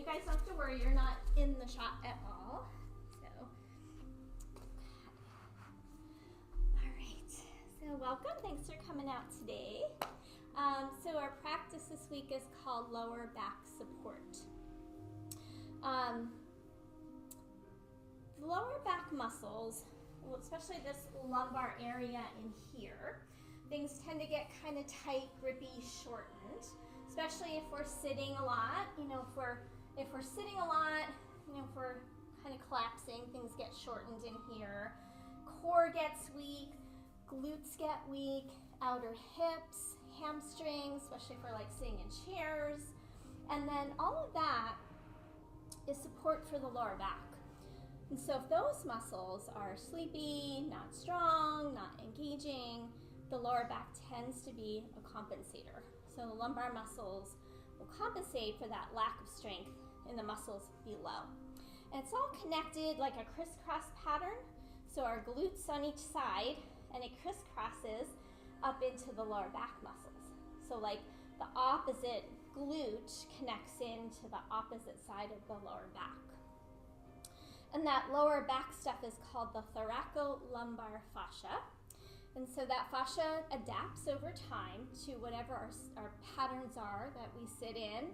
guys don't have to worry, you're not in the shot at all. So, all right. So welcome, thanks for coming out today. So our practice this week is called lower back support. The lower back muscles, especially this lumbar area in here, things tend to get kind of tight, grippy, shortened, especially if we're sitting a lot. You know, if we're sitting a lot, you know, if we're kind of collapsing, things get shortened in here. Core gets weak, glutes get weak, outer hips, hamstrings, especially if we're like sitting in chairs. And then all of that is support for the lower back. And so if those muscles are sleepy, not strong, not engaging, the lower back tends to be a compensator. So the lumbar muscles will compensate for that lack of strength in the muscles below. And it's all connected like a crisscross pattern. So our glutes on each side, and it crisscrosses up into the lower back muscles. So like the opposite glute connects into the opposite side of the lower back. And that lower back stuff is called the thoracolumbar fascia. And so that fascia adapts over time to whatever our patterns are that we sit in.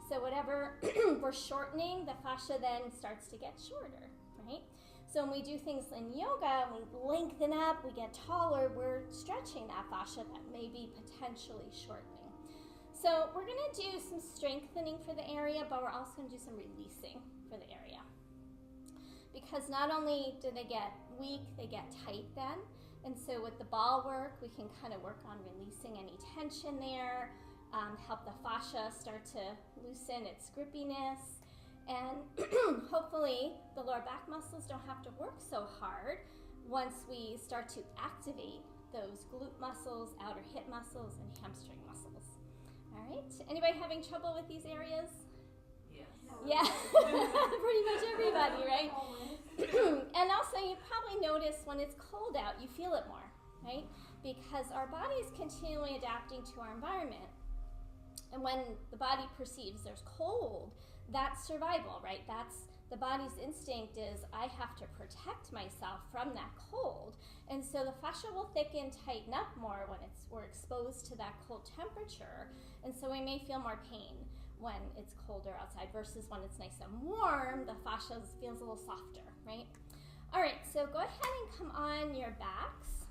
So whatever we're shortening, the fascia then starts to get shorter, right? So when we do things in yoga, we lengthen up, we get taller, we're stretching that fascia that may be potentially shortening. So we're gonna do some strengthening for the area, but we're also gonna do some releasing for the area. Because not only do they get weak, they get tight then. And so with the ball work, we can kind of work on releasing any tension there, help the fascia start to loosen its grippiness, and hopefully the lower back muscles don't have to work so hard once we start to activate those glute muscles, outer hip muscles, and hamstring muscles. All right, anybody having trouble with these areas? Yeah, pretty much everybody, right? And also you probably notice when it's cold out, you feel it more, right? Because our body is continually adapting to our environment. And when the body perceives there's cold, that's survival, right? That's the body's instinct is I have to protect myself from that cold. And so the fascia will thicken, tighten up more when we're exposed to that cold temperature. And so we may feel more pain when it's colder outside versus when it's nice and warm, the fascia feels a little softer, right? All right, so go ahead and come on your backs.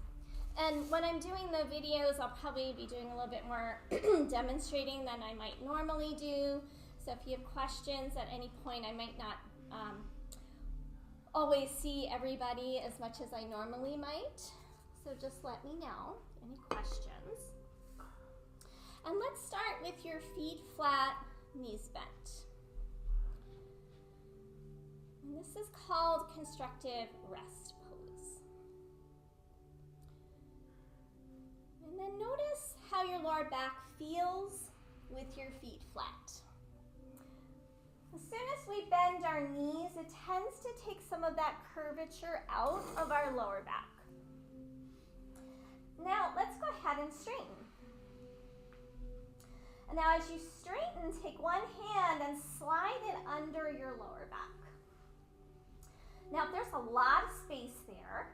And when I'm doing the videos, I'll probably be doing a little bit more demonstrating than I might normally do. So if you have questions at any point, I might not always see everybody as much as I normally might. So just let me know, any questions. And let's start with your feet flat, knees bent. And this is called constructive rest pose. And then notice how your lower back feels with your feet flat. As soon as we bend our knees, it tends to take some of that curvature out of our lower back. Now let's go ahead and straighten. And now as you straighten, take one hand and slide it under your lower back. Now if there's a lot of space there,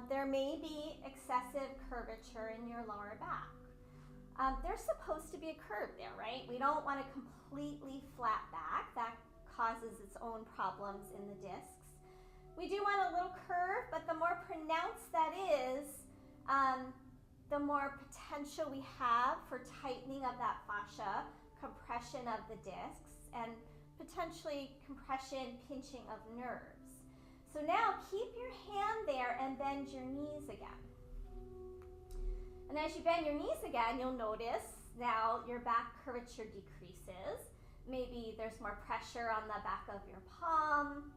there may be excessive curvature in your lower back. There's supposed to be a curve there, right? We don't want a completely flat back. That causes its own problems in the discs. We do want a little curve, but the more pronounced that is, the more potential we have for tightening of that fascia, compression of the discs, and potentially compression, pinching of nerves. So now keep your hand there and bend your knees again. And as you bend your knees again, you'll notice now your back curvature decreases. Maybe there's more pressure on the back of your palm.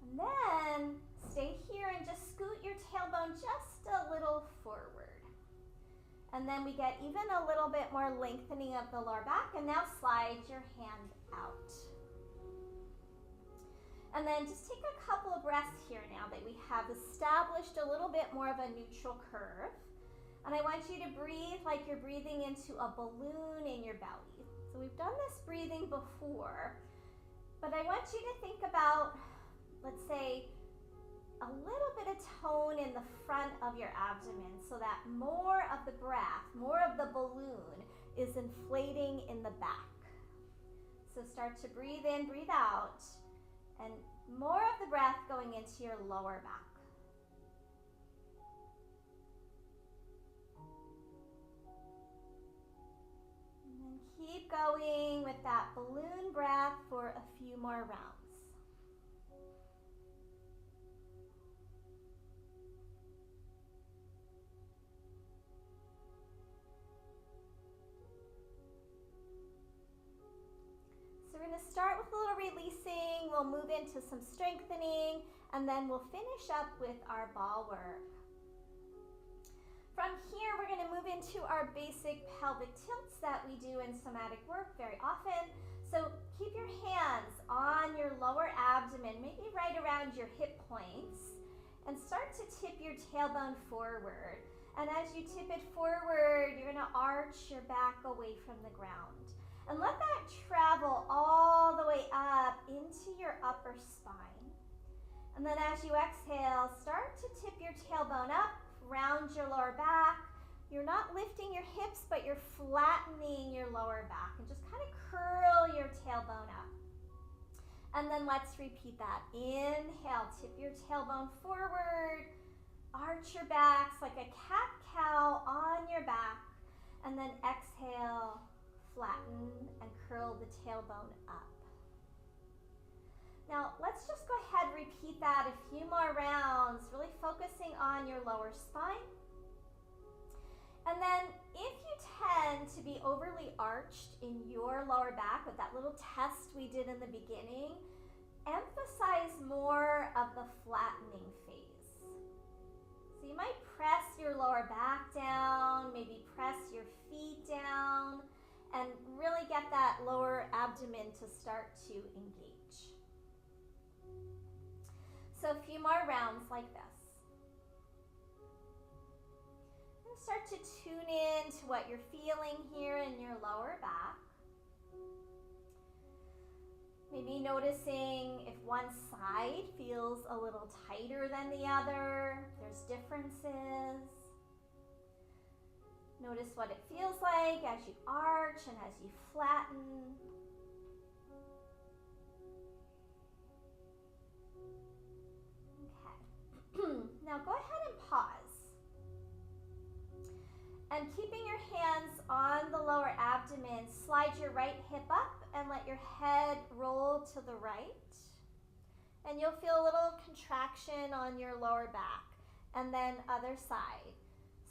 And then stay here and just scoot your tailbone just a little forward. And then we get even a little bit more lengthening of the lower back. And now slide your hand out. And then just take a couple of breaths here now that we have established a little bit more of a neutral curve. And I want you to breathe like you're breathing into a balloon in your belly. So we've done this breathing before. But I want you to think about, let's say, a little bit of tone in the front of your abdomen so that more of the breath, more of the balloon is inflating in the back. So start to breathe in, breathe out, and more of the breath going into your lower back. And then keep going with that balloon breath for a few more rounds. So we're going to start with a little releasing, we'll move into some strengthening, and then we'll finish up with our ball work. From here, we're going to move into our basic pelvic tilts that we do in somatic work very often. So keep your hands on your lower abdomen, maybe right around your hip points, and start to tip your tailbone forward. And as you tip it forward, you're going to arch your back away from the ground. And let that travel all the way up into your upper spine. And then as you exhale, start to tip your tailbone up, round your lower back. You're not lifting your hips, but you're flattening your lower back. And just kind of curl your tailbone up. And then let's repeat that. Inhale, tip your tailbone forward. Arch your backs like a cat-cow on your back. And then exhale, flatten and curl the tailbone up. Now let's just go ahead and repeat that a few more rounds, really focusing on your lower spine. And then if you tend to be overly arched in your lower back with that little test we did in the beginning, emphasize more of the flattening phase. So you might press your lower back down, maybe press your feet down, and really get that lower abdomen to start to engage. So a few more rounds like this. And start to tune in to what you're feeling here in your lower back. Maybe noticing if one side feels a little tighter than the other. There's differences. Notice what it feels like as you arch and as you flatten. Okay. Now go ahead and pause. And keeping your hands on the lower abdomen, slide your right hip up and let your head roll to the right. And you'll feel a little contraction on your lower back. And then other side.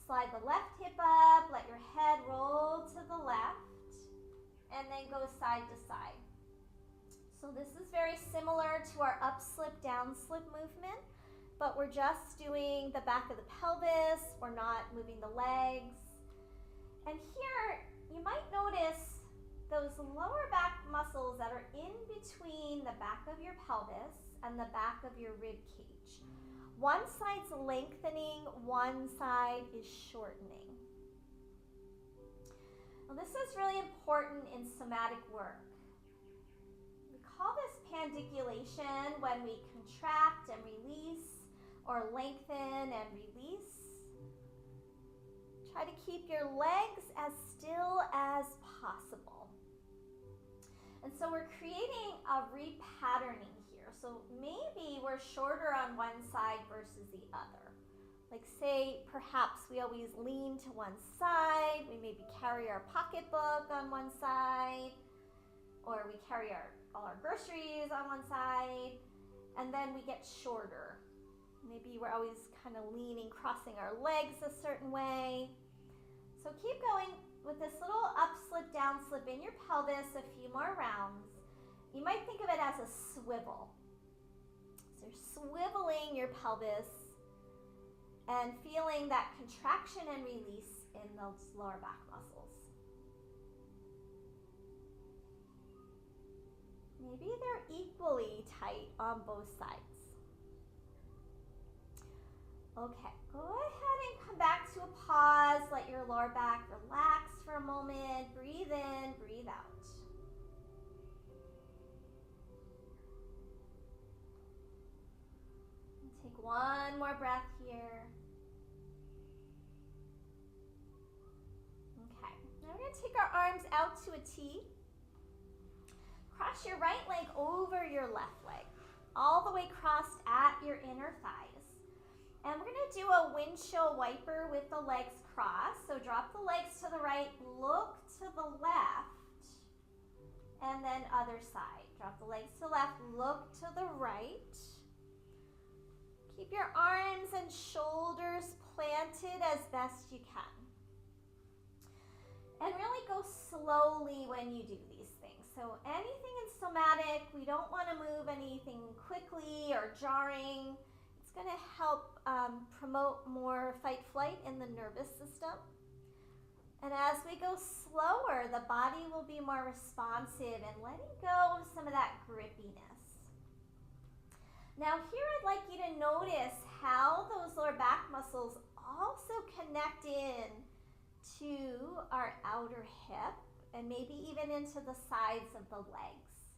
Slide the left hip up, let your head roll to the left, and then go side to side. So this is very similar to our up slip, down slip movement, but we're just doing the back of the pelvis, we're not moving the legs. And here, you might notice those lower back muscles that are in between the back of your pelvis and the back of your rib cage. One side's lengthening, one side is shortening. Now this is really important in somatic work. We call this pandiculation when we contract and release, or lengthen and release. Try to keep your legs as still as possible. And so we're creating a repatterning here. So maybe we're shorter on one side versus the other. Like say, perhaps we always lean to one side, we maybe carry our pocketbook on one side, or we carry all our groceries on one side, and then we get shorter. Maybe we're always kind of leaning, crossing our legs a certain way. So keep going with this little up slip, down slip in your pelvis, a few more rounds. You might think of it as a swivel. So you're swiveling your pelvis and feeling that contraction and release in those lower back muscles. Maybe they're equally tight on both sides. Okay, go ahead and come back to a pause. Let your lower back relax for a moment. Breathe in, breathe out. Take one more breath here. Okay, now we're going to take our arms out to a T. Cross your right leg over your left leg, all the way crossed at your inner thighs. And we're going to do a windshield wiper with the legs crossed. So drop the legs to the right, look to the left, and then other side. Drop the legs to the left, look to the right. Keep your arms and shoulders planted as best you can. And really go slowly when you do these things. So anything in somatic, we don't want to move anything quickly or jarring. It's going to help promote more fight-flight in the nervous system. And as we go slower, the body will be more responsive and letting go of some of that grippiness. Now here I'd like you to notice how those lower back muscles also connect in to our outer hip and maybe even into the sides of the legs.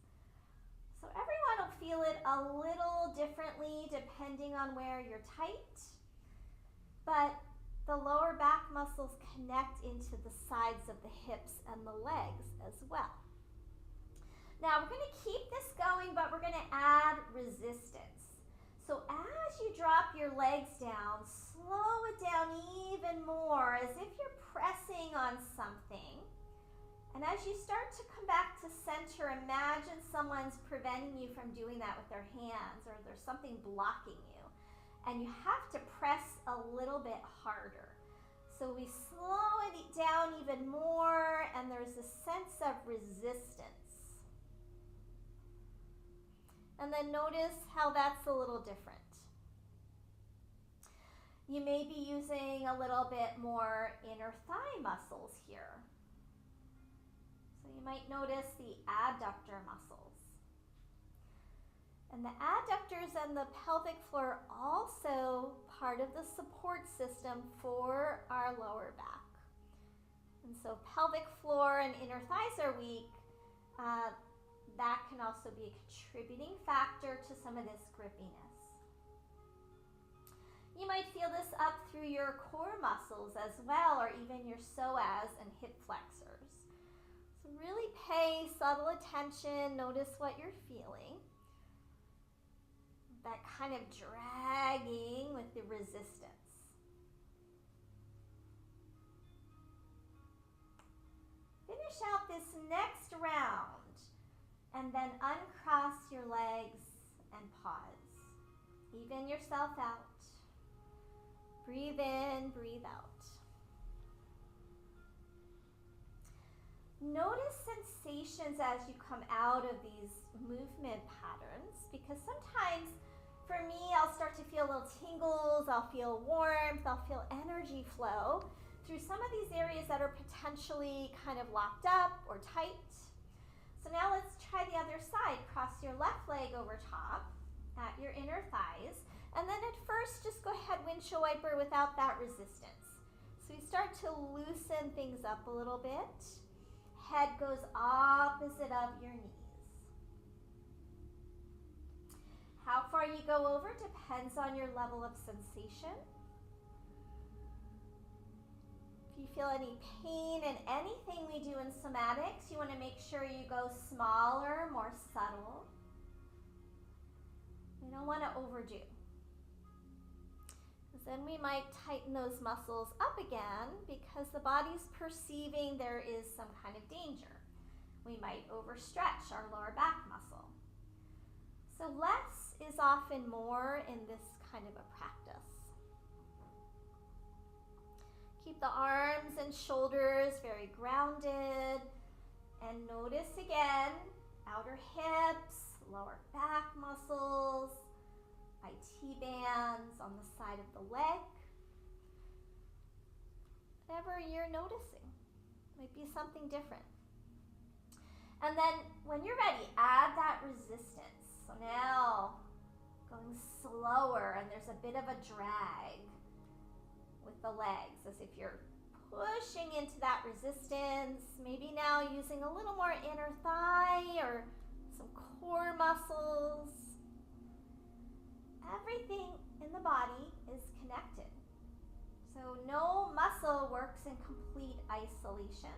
So everyone will feel it a little differently depending on where you're tight, but the lower back muscles connect into the sides of the hips and the legs as well. Now we're going to keep this going, but we're going to add resistance. So as you drop your legs down, slow it down even more as if you're pressing on something. And as you start to come back to center, imagine someone's preventing you from doing that with their hands, or there's something blocking you. And you have to press a little bit harder. So we slow it down even more, and there's a sense of resistance. And then notice how that's a little different. You may be using a little bit more inner thigh muscles here. So you might notice the adductor muscles. And the adductors and the pelvic floor are also part of the support system for our lower back. And so pelvic floor and inner thighs are weak. That can also be a contributing factor to some of this grippiness. You might feel this up through your core muscles as well, or even your psoas and hip flexors. So really pay subtle attention, notice what you're feeling. That kind of dragging with the resistance. Finish out this next round and then uncross your legs and pause. Even yourself out. Breathe in, breathe out. Notice sensations as you come out of these movement patterns, because sometimes for me, I'll start to feel little tingles, I'll feel warmth, I'll feel energy flow through some of these areas that are potentially kind of locked up or tight. So now let's try the other side. Cross your left leg over top at your inner thighs, and then at first just go ahead, windshield wiper without that resistance. So you start to loosen things up a little bit. Head goes opposite of your knees. How far you go over depends on your level of sensation. If you feel any pain in anything we do in somatics, you want to make sure you go smaller, more subtle. We don't want to overdo, because then we might tighten those muscles up again because the body's perceiving there is some kind of danger. We might overstretch our lower back muscle. So less is often more in this kind of a practice. Keep the arms and shoulders very grounded, and notice again, outer hips, lower back muscles, IT bands on the side of the leg. Whatever you're noticing, might be something different. And then when you're ready, add that resistance. So now going slower, and there's a bit of a drag with the legs as if you're pushing into that resistance. Maybe now using a little more inner thigh or some core muscles. Everything in the body is connected. So no muscle works in complete isolation.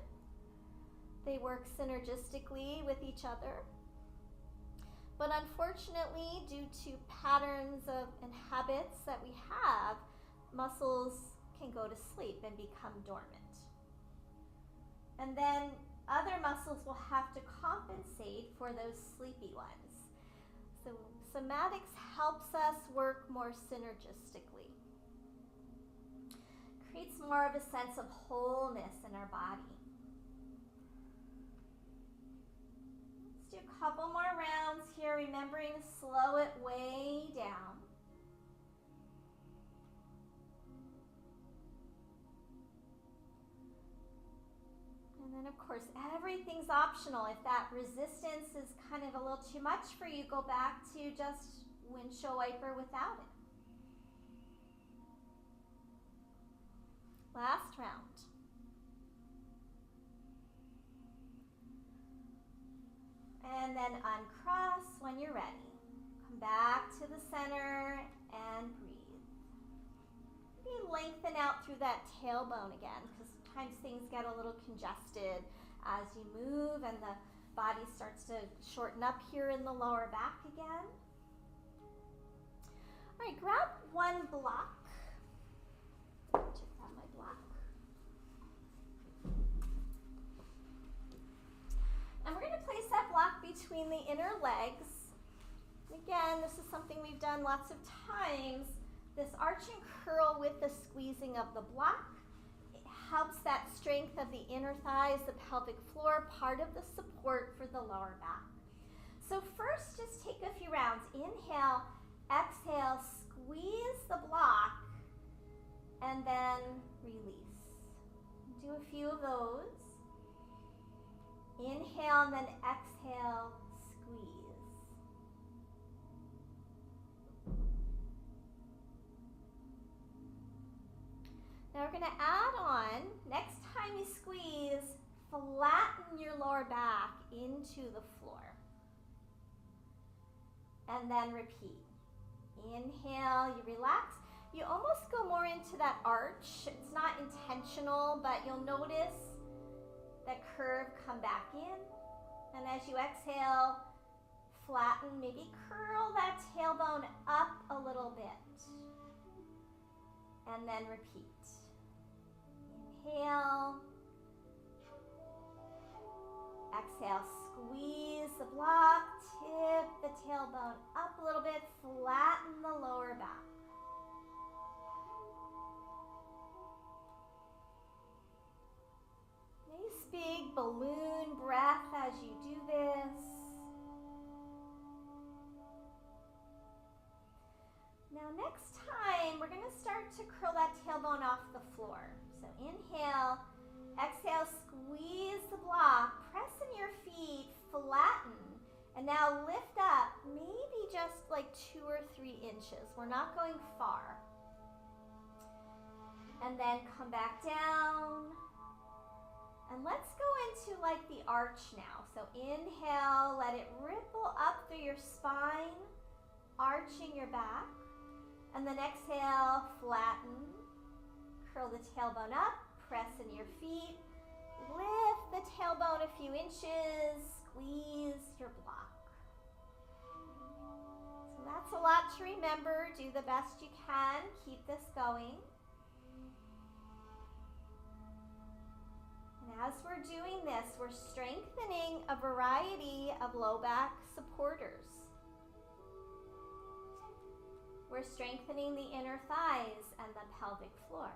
They work synergistically with each other. But unfortunately, due to patterns and habits that we have, muscles can go to sleep and become dormant. And then other muscles will have to compensate for those sleepy ones. So somatics helps us work more synergistically. Creates more of a sense of wholeness in our body. Let's do a couple more rounds here, remembering to slow it way down. And then of course, everything's optional. If that resistance is kind of a little too much for you, go back to just windshield wiper without it. Last round. And then uncross when you're ready. Come back to the center and breathe. Maybe lengthen out through that tailbone again, because sometimes things get a little congested as you move and the body starts to shorten up here in the lower back again. All right, grab one block. Check out my block. And we're going to place that block between the inner legs. Again, this is something we've done lots of times. This arch and curl with the squeezing of the block. It helps that strength of the inner thighs, the pelvic floor, part of the support for the lower back. So first, just take a few rounds. Inhale, exhale, squeeze the block, and then release. Do a few of those. Inhale and then exhale, squeeze. Now we're going to add on, next time you squeeze, flatten your lower back into the floor. And then repeat. Inhale, you relax. You almost go more into that arch. It's not intentional, but you'll notice that curve come back in. And as you exhale, flatten, maybe curl that tailbone up a little bit. And then repeat. Inhale. Exhale, squeeze the block, tip the tailbone up a little bit, flatten the lower back. Nice big balloon breath as you do this. Now next time, we're going to start to curl that tailbone off the floor. So inhale, exhale, squeeze the block, press in your feet, flatten, and now lift up, maybe just like 2 or 3 inches. We're not going far. And then come back down. And let's go into like the arch now. So inhale, let it ripple up through your spine, arching your back. And then exhale, flatten, curl the tailbone up, press in your feet, lift the tailbone a few inches, squeeze your block. So that's a lot to remember. Do the best you can. Keep this going. And as we're doing this, we're strengthening a variety of low back supporters. We're strengthening the inner thighs and the pelvic floor.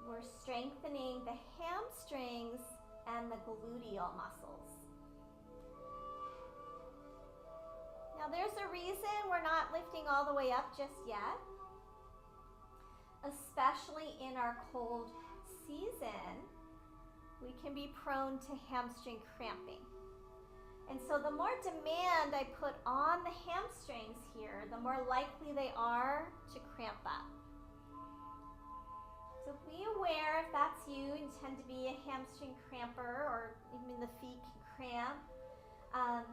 We're strengthening the hamstrings and the gluteal muscles. Now there's a reason we're not lifting all the way up just yet. Especially in our cold season, we can be prone to hamstring cramping. And so the more demand I put on the hamstrings here, the more likely they are to cramp up. So be aware if that's you and tend to be a hamstring cramper, or even the feet can cramp. You're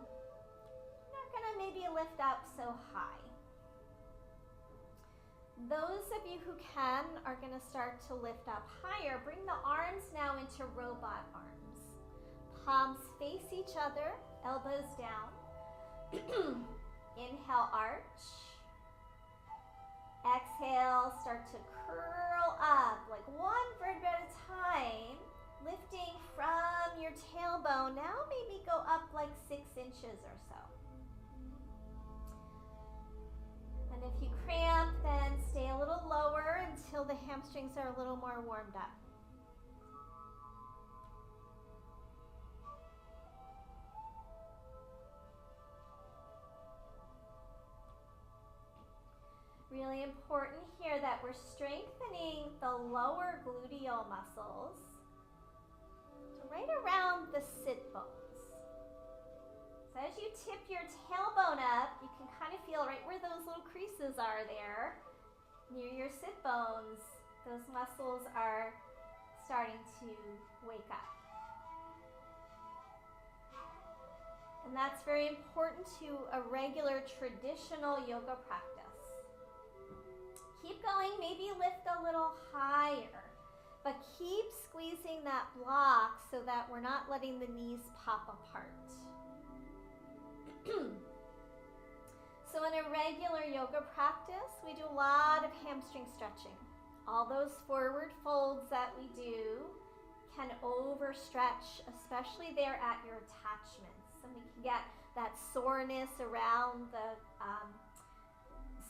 not gonna maybe lift up so high. Those of you who can are gonna start to lift up higher. Bring the arms now into robot arms. Palms face each other, elbows down. Inhale, arch. Exhale, start to curl up like one vertebra at a time, lifting from your tailbone. Now maybe go up like 6 inches or so. And if you cramp, then stay a little lower until the hamstrings are a little more warmed up. Really important here that we're strengthening the lower gluteal muscles to right around the sit bones. So as you tip your tailbone up, you can kind of feel right where those little creases are there, near your sit bones. Those muscles are starting to wake up. And that's very important to a regular traditional yoga practice. Keep going, maybe lift a little higher, but keep squeezing that block so that we're not letting the knees pop apart. So in a regular yoga practice, we do a lot of hamstring stretching. All those forward folds that we do can overstretch, especially there at your attachments. And we can get that soreness around the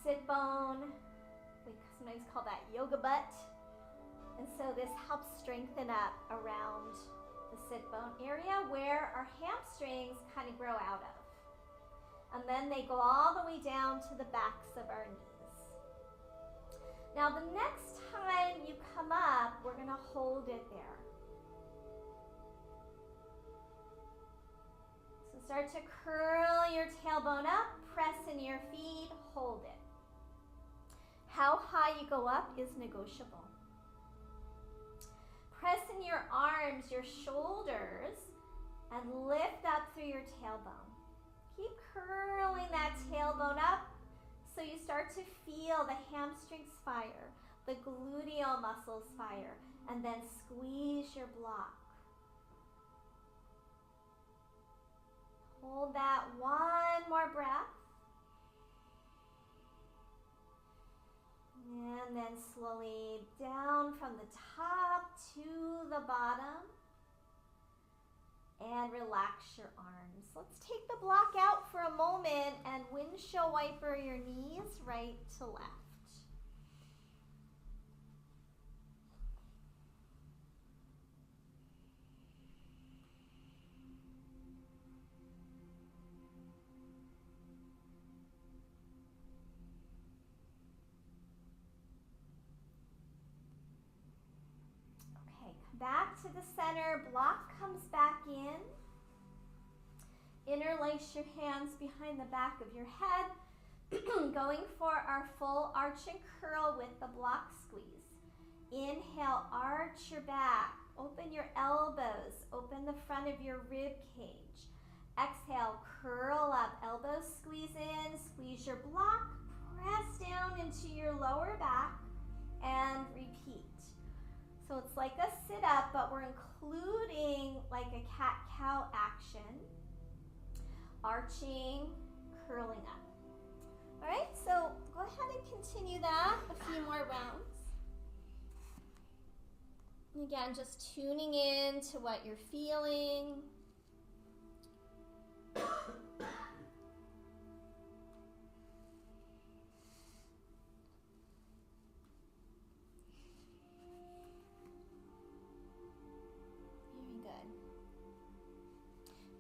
sit bone. We sometimes call that yoga butt. And so this helps strengthen up around the sit bone area where our hamstrings kind of grow out of. And then they go all the way down to the backs of our knees. Now the next time you come up, we're going to hold it there. So start to curl your tailbone up, press in your feet, hold it. How high you go up is negotiable. Press in your arms, your shoulders, and lift up through your tailbone. Keep curling that tailbone up so you start to feel the hamstrings fire, the gluteal muscles fire, and then squeeze your block. Hold that one more breath. And then slowly down from the top to the bottom. And relax your arms. Let's take the block out for a moment and windshield wiper your knees right to left. Back to the center, block comes back in. Interlace your hands behind the back of your head. Going for our full arch and curl with the block squeeze. Inhale, arch your back. Open your elbows. Open the front of your rib cage. Exhale, curl up. Elbows squeeze in. Squeeze your block. Press down into your lower back and repeat. So it's like a sit-up, but we're including like a cat-cow action. Arching, curling up. All right, so go ahead and continue that a few more rounds. Again, just tuning in to what you're feeling.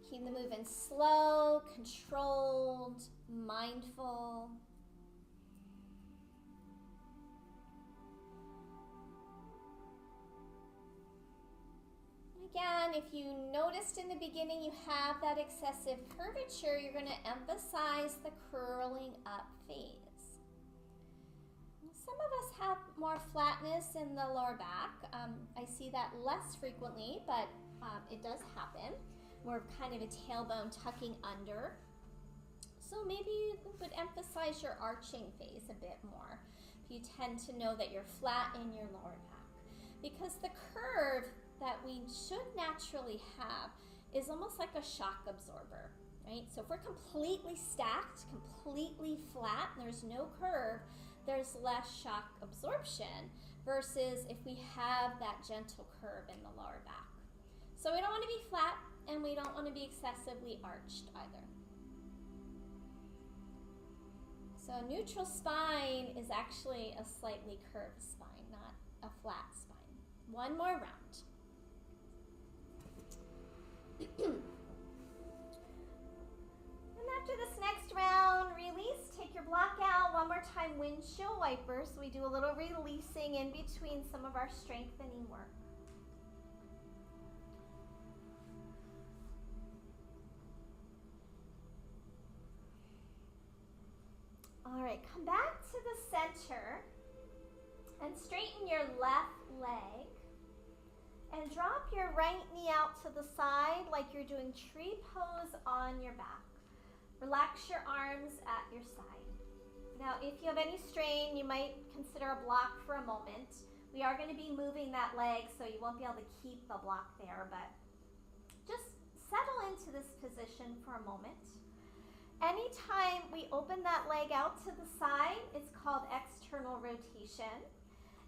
Keep the movement slow, controlled, mindful. Again, if you noticed in the beginning you have that excessive curvature, you're going to emphasize the curling up phase. Some of us have more flatness in the lower back. I see that less frequently, but it does happen. More kind of a tailbone tucking under. So maybe you would emphasize your arching phase a bit more. You tend to know that you're flat in your lower back, because the curve that we should naturally have is almost like a shock absorber, right? So if we're completely stacked, completely flat, and there's no curve, there's less shock absorption versus if we have that gentle curve in the lower back. So we don't want to be flat and we don't want to be excessively arched either. So a neutral spine is actually a slightly curved spine, not a flat spine. One more round. And after this next round, release, take your block out. One more time, windshield wiper. So we do a little releasing in between some of our strengthening work. All right, come back to the center and straighten your left leg and drop your right knee out to the side like you're doing tree pose on your back. Relax your arms at your side. Now, if you have any strain, you might consider a block for a moment. We are going to be moving that leg, so you won't be able to keep the block there, but just settle into this position for a moment. Anytime we open that leg out to the side, it's called external rotation.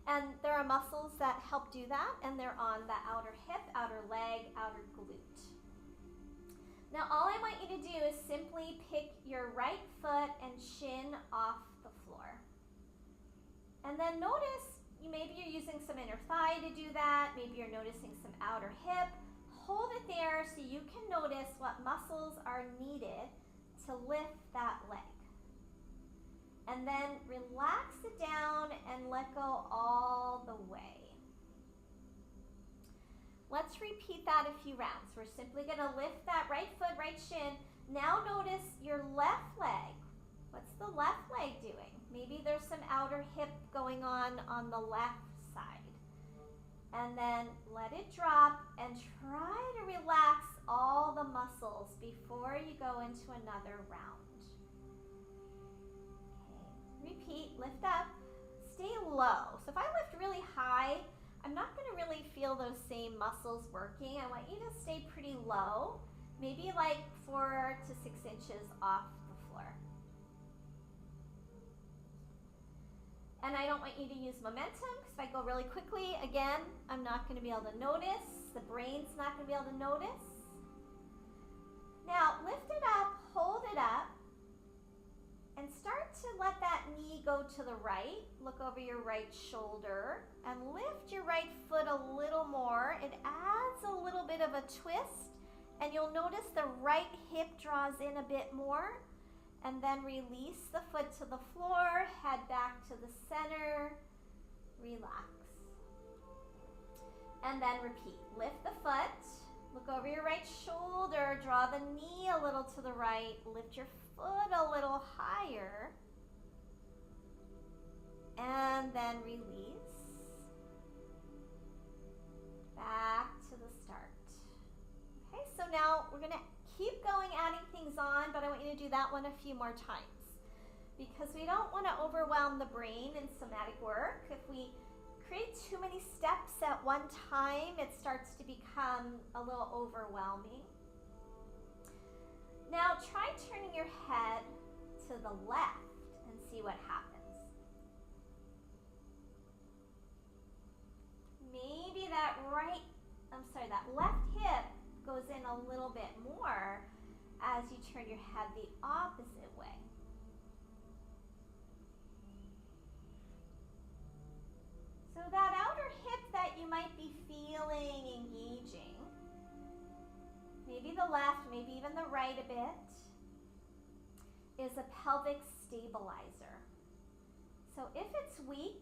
And there are muscles that help do that, and they're on the outer hip, outer leg, outer glute. Now, all I want you to do is simply pick your right foot and shin off the floor. And then notice, maybe you're using some inner thigh to do that, maybe you're noticing some outer hip. Hold it there so you can notice what muscles are needed to lift that leg. And then relax it down and let go all the way. Let's repeat that a few rounds. We're simply going to lift that right foot, right shin. Now notice your left leg. What's the left leg doing? Maybe there's some outer hip going on the left side. And then let it drop and try to relax all the muscles before you go into another round. Okay, repeat, lift up, stay low. So if I lift really high, I'm not going to really feel those same muscles working. I want you to stay pretty low, maybe like 4 to 6 inches off the floor. And I don't want you to use momentum, because if I go really quickly, again, I'm not going to be able to notice. The brain's not going to be able to notice. Now, lift it up, hold it up, and start to let that knee go to the right. Look over your right shoulder and lift your right foot a little more. It adds a little bit of a twist, and you'll notice the right hip draws in a bit more. And then release the foot to the floor, head back to the center, relax. And then repeat. Lift the foot, look over your right shoulder, draw the knee a little to the right, lift your foot a little higher, and then release. Back to the start. Okay, so now we're going to keep going, adding things on, but I want you to do that one a few more times, because we don't want to overwhelm the brain in somatic work. If we create too many steps at one time, it starts to become a little overwhelming. Now try turning your head to the left and see what happens. Maybe that left hip goes in a little bit more as you turn your head the opposite way. So that outer hip that you might be feeling engaging, maybe the left, maybe even the right a bit, is a pelvic stabilizer. So if it's weak,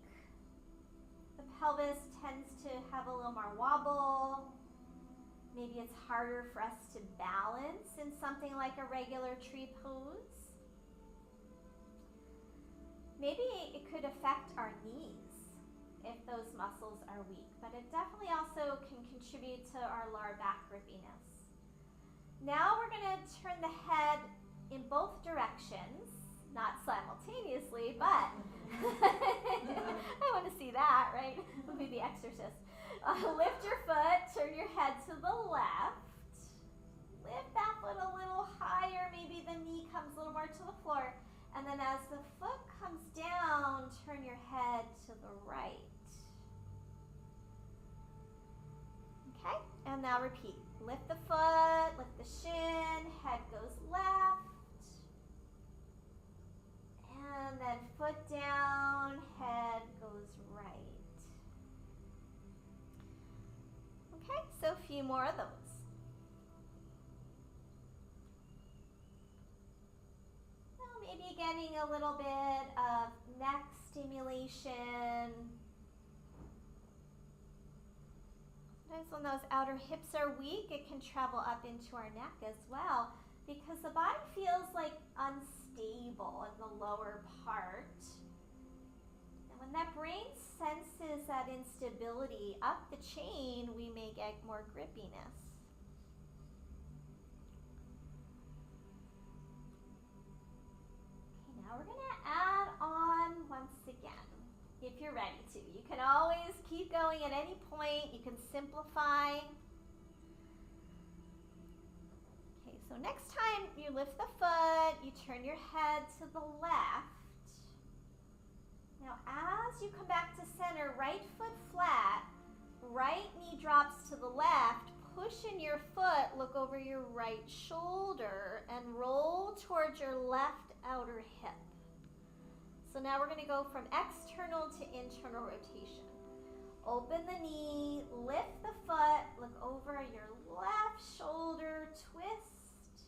the pelvis tends to have a little more wobble. Maybe it's harder for us to balance in something like a regular tree pose. Maybe it could affect our knees if those muscles are weak, but it definitely also can contribute to our lower back grippiness. Now we're going to turn the head in both directions, not simultaneously, but I want to see that, right? It'll be The Exorcist. Lift your foot, turn your head to the left. Lift that foot a little higher, maybe the knee comes a little more to the floor. And then as the foot comes down, turn your head to the right. Okay, and now repeat. Lift the foot, lift the shin, head goes left. And then foot down, head goes right. Okay, so a few more of those. Maybe getting a little bit of neck stimulation. Sometimes when those outer hips are weak, it can travel up into our neck as well because the body feels like unstable in the lower part. And when that brain senses that instability up the chain, we may get more grippiness. Now we're going to add on once again, if you're ready to. You can always keep going at any point. You can simplify. Okay, so next time you lift the foot, you turn your head to the left. Now as you come back to center, right foot flat, right knee drops to the left, push in your foot, look over your right shoulder, and roll towards your left outer hip. So now we're going to go from external to internal rotation. Open the knee, lift the foot, look over your left shoulder, twist,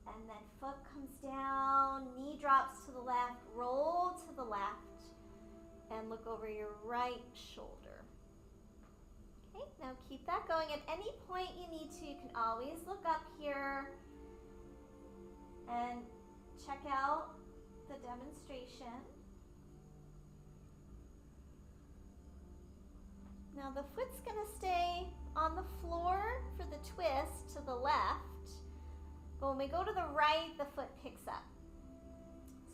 and then foot comes down, knee drops to the left, roll to the left, and look over your right shoulder. Okay, now keep that going. At any point you need to, you can always look up here and check out the demonstration. Now the foot's going to stay on the floor for the twist to the left, but when we go to the right, the foot picks up.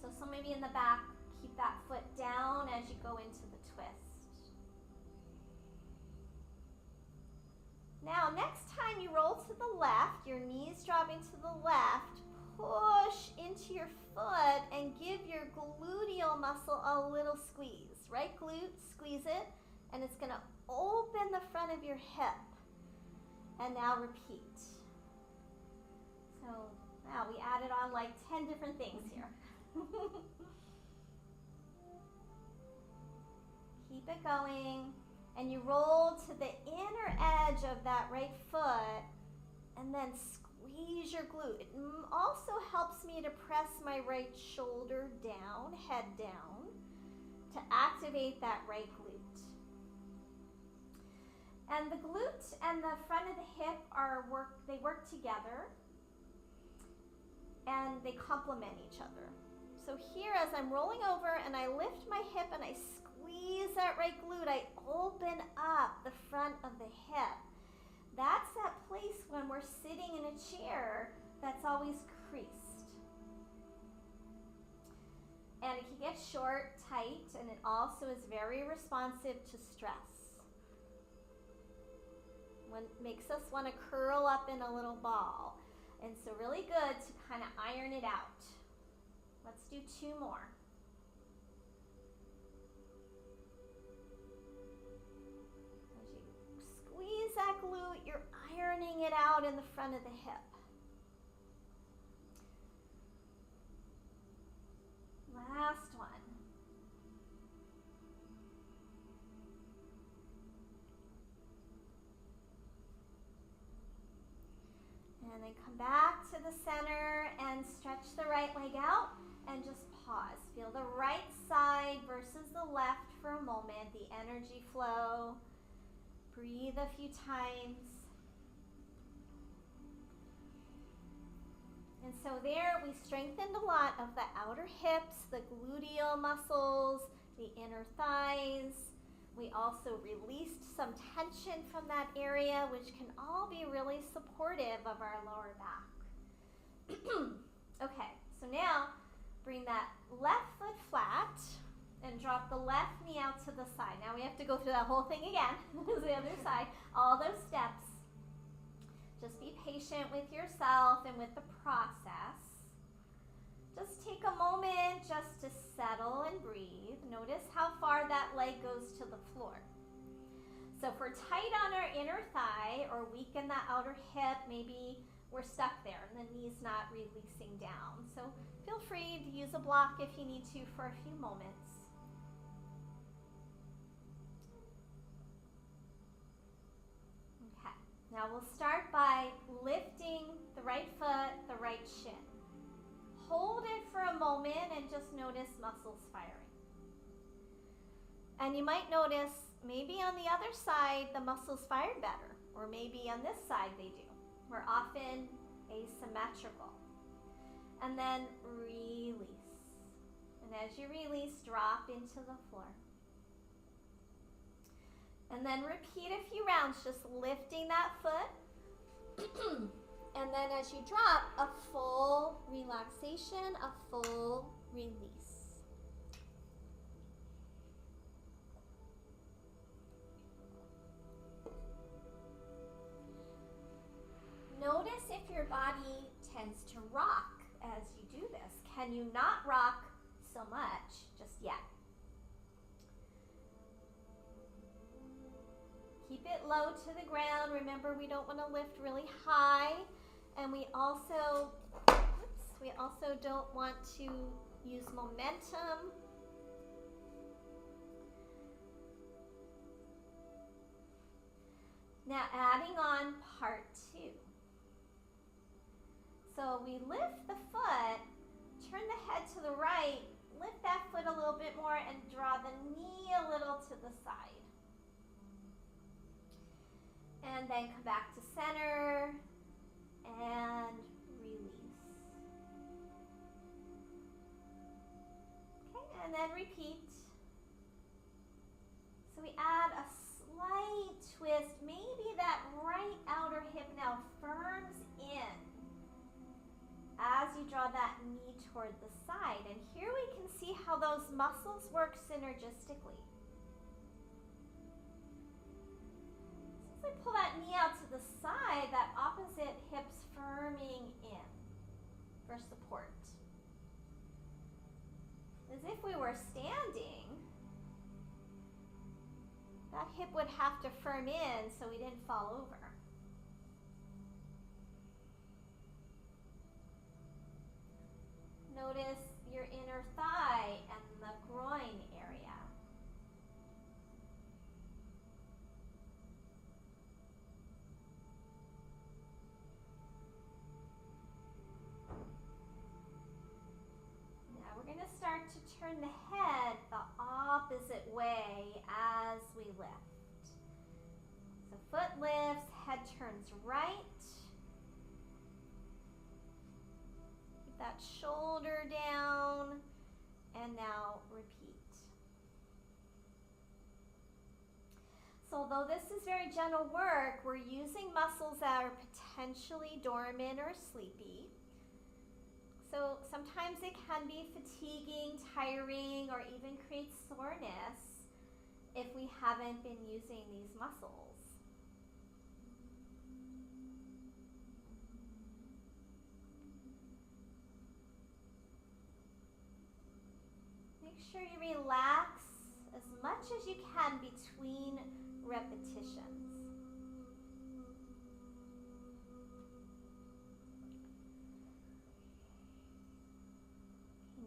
So maybe in the back, keep that foot down as you go into the twist. Now next time you roll to the left, your knees dropping to the left, push into your foot and give your gluteal muscle a little squeeze. Right glute, squeeze it, and it's going to open the front of your hip. And now repeat. So now we added on like 10 different things here. Keep it going. And you roll to the inner edge of that right foot and then squeeze your glute. It also helps me to press my right shoulder down, head down, to activate that right glute. And the glute and the front of the hip they work together and they complement each other. So here as I'm rolling over and I lift my hip and I squeeze that right glute, I open up the front of the hip. That's that place when we're sitting in a chair that's always creased. And it can get short, tight, and it also is very responsive to stress. Makes us want to curl up in a little ball. And so really good to kind of iron it out. Let's do 2 more. As you squeeze that glute, you're ironing it out in the front of the hip. Last one. And then come back to the center and stretch the right leg out and just pause. Feel the right side versus the left for a moment, the energy flow. Breathe a few times. And so there we strengthened a lot of the outer hips, the gluteal muscles, the inner thighs. We also released some tension from that area, which can all be really supportive of our lower back. Okay, so now bring that left foot flat and drop the left knee out to the side. Now we have to go through that whole thing again. The other side, all those steps. Just be patient with yourself and with the process. Just take a moment just to settle and breathe. Notice how far that leg goes to the floor. So if we're tight on our inner thigh or weak in the outer hip, maybe we're stuck there and the knee's not releasing down. So feel free to use a block if you need to for a few moments. Okay, now we'll start by lifting the right foot, the right shin. Hold it for a moment and just notice muscles firing. And you might notice maybe on the other side the muscles fired better, or maybe on this side they do. We're often asymmetrical. And then release. And as you release, drop into the floor. And then repeat a few rounds, just lifting that foot. And then as you drop, a full relaxation, a full release. Notice if your body tends to rock as you do this. Can you not rock so much just yet? Keep it low to the ground. Remember, we don't want to lift really high. And we also don't want to use momentum. Now adding on part 2. So we lift the foot, turn the head to the right, lift that foot a little bit more and draw the knee a little to the side. And then come back to center and release. Okay, and then repeat. So we add a slight twist. Maybe that right outer hip now firms in as you draw that knee toward the side. And here we can see how those muscles work synergistically. As I pull that knee out to the side, that opposite hip's firming in for support. As if we were standing, that hip would have to firm in so we didn't fall over. Notice your inner thigh and the groin area. Now we're going to start to turn the head the opposite way as we lift. So foot lifts, head turns right. That shoulder down, and now repeat. So although this is very gentle work, we're using muscles that are potentially dormant or sleepy. So sometimes it can be fatiguing, tiring, or even create soreness if we haven't been using these muscles. Make sure you relax as much as you can between repetitions.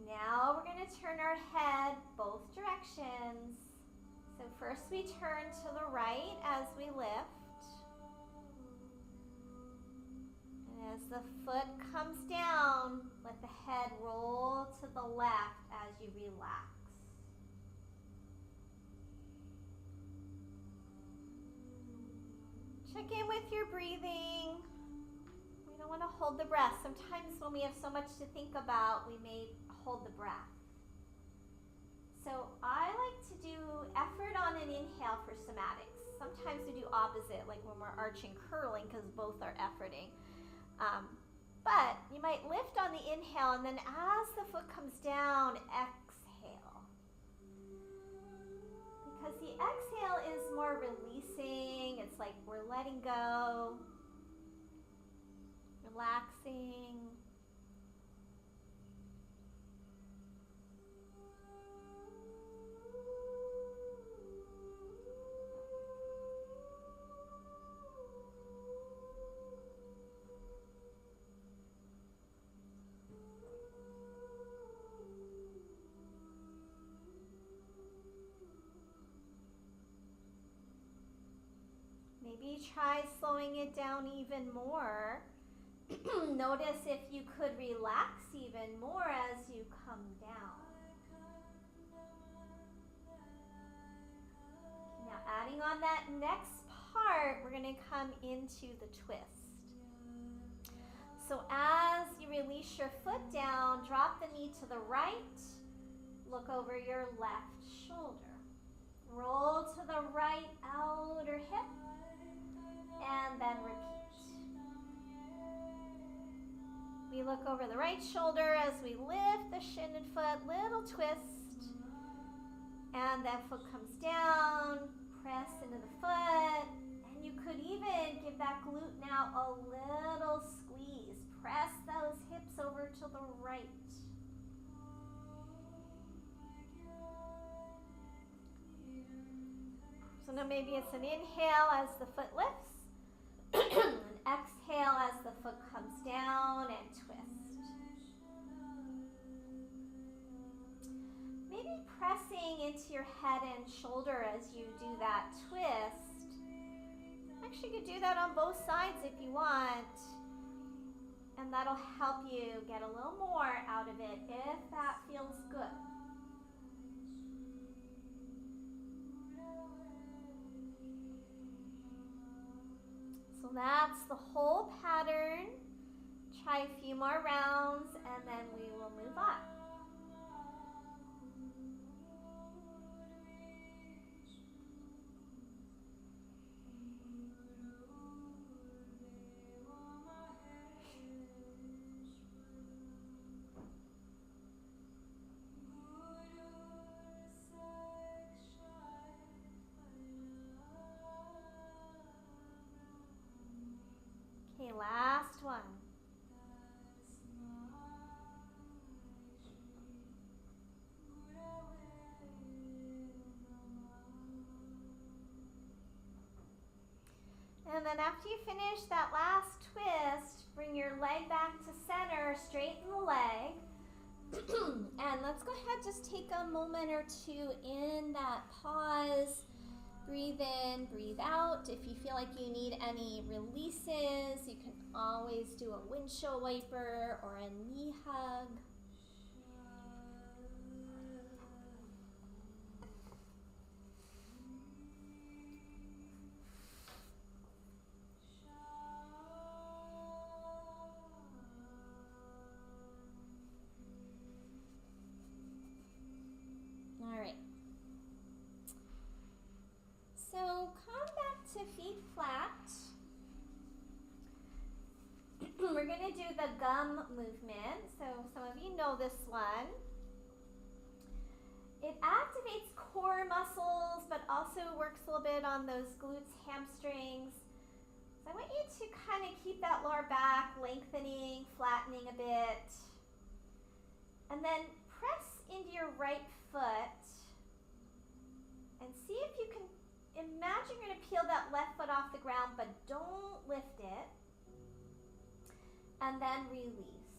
Now we're going to turn our head both directions. So first we turn to the right as we lift. And as the foot comes down, let the head roll to the left as you relax. Check in with your breathing. We don't want to hold the breath. Sometimes when we have so much to think about, we may hold the breath. So I like to do effort on an inhale for somatics. Sometimes we do opposite, like when we're arching, curling, because both are efforting. But you might lift on the inhale, and then as the foot comes down, exhale. Because the exhale is more releasing. It's like we're letting go, relaxing. Maybe try slowing it down even more. Notice if you could relax even more as you come down. Now adding on that next part, we're going to come into the twist. So as you release your foot down, drop the knee to the right, look over your left shoulder. Roll to the right outer hip, and then repeat. We look over the right shoulder as we lift the shin and foot, little twist, and then foot comes down, press into the foot, and you could even give that glute now a little squeeze. Press those hips over to the right. So now maybe it's an inhale as the foot lifts, an exhale as the foot comes down and twist. Maybe pressing into your head and shoulder as you do that twist. Actually, you could do that on both sides if you want, and that'll help you get a little more out of it if that feels good. So that's the whole pattern. Try a few more rounds and then we will move on. Okay, last one. And then after you finish that last twist, bring your leg back to center, straighten the leg. And let's go ahead, just take a moment or two in that pause. Breathe in, breathe out. If you feel like you need any releases, you can always do a windshield wiper or a knee hug. All right. So come back to feet flat. We're going to do the gum movement. So some of you know this one. It activates core muscles, but also works a little bit on those glutes, hamstrings. So I want you to kind of keep that lower back lengthening, flattening a bit. And then press into your right foot and see if you can imagine you're going to peel that left foot off the ground, but don't lift it. And then release.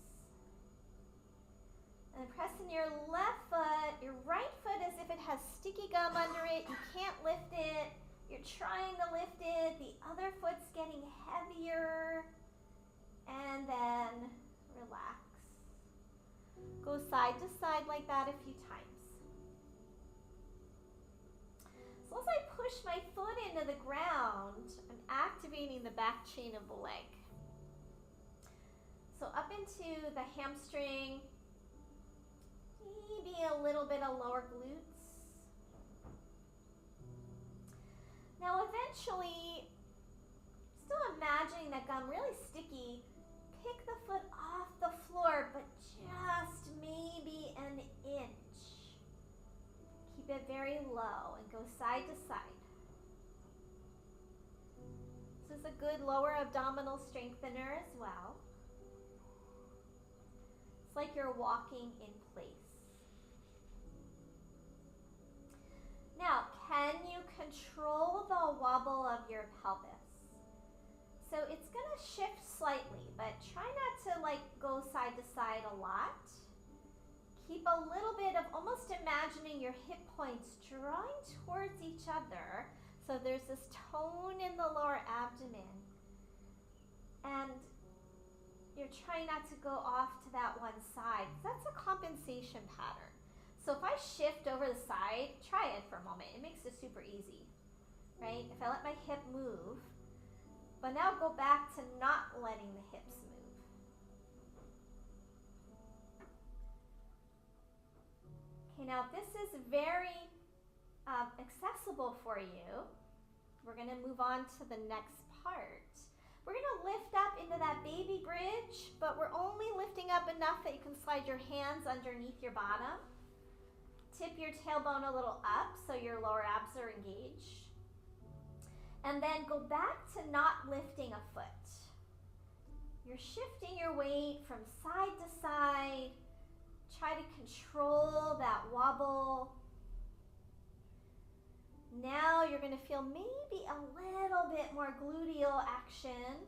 And then press in your left foot, your right foot as if it has sticky gum under it. You can't lift it. You're trying to lift it. The other foot's getting heavier. And then relax. Go side to side like that a few times. So as I push my foot into the ground, I'm activating the back chain of the leg. So up into the hamstring, maybe a little bit of lower glutes. Now eventually, still imagining that gum really sticky, pick the foot Go side to side. This is a good lower abdominal strengthener as well. It's like you're walking in place. Now, can you control the wobble of your pelvis? So it's going to shift slightly, but try not to like go side to side a lot. Keep a little bit of almost imagining your hip points drawing towards each other. So there's this tone in the lower abdomen. And you're trying not to go off to that one side. That's a compensation pattern. So if I shift over the side, try it for a moment. It makes it super easy, right? If I let my hip move, but now go back to not letting the hips move. Okay, now this is very accessible for you. We're going to move on to the next part. We're going to lift up into that baby bridge, but we're only lifting up enough that you can slide your hands underneath your bottom. Tip your tailbone a little up so your lower abs are engaged. And then go back to not lifting a foot. You're shifting your weight from side to side. Try to control that wobble. Now you're going to feel maybe a little bit more gluteal action.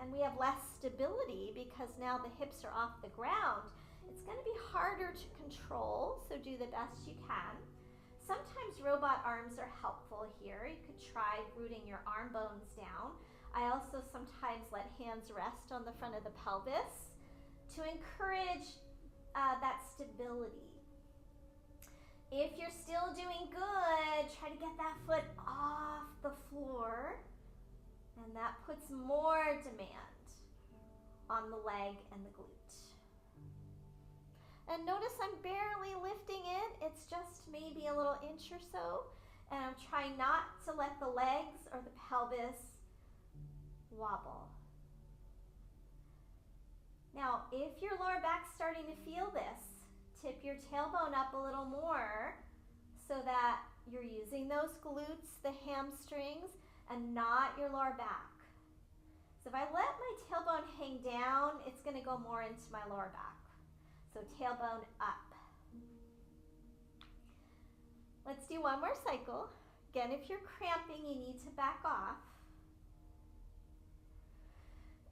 And we have less stability because now the hips are off the ground. It's going to be harder to control, so do the best you can. Sometimes robot arms are helpful here. You could try rooting your arm bones down. I also sometimes let hands rest on the front of the pelvis to encourage that stability. If you're still doing good, try to get that foot off the floor, and that puts more demand on the leg and the glute. And notice I'm barely lifting it. It's just maybe a little inch or so. And I'm trying not to let the legs or the pelvis wobble. Now, if your lower back's starting to feel this, tip your tailbone up a little more so that you're using those glutes, the hamstrings, and not your lower back. So if I let my tailbone hang down, it's going to go more into my lower back. So tailbone up. Let's do one more cycle. Again, if you're cramping, you need to back off.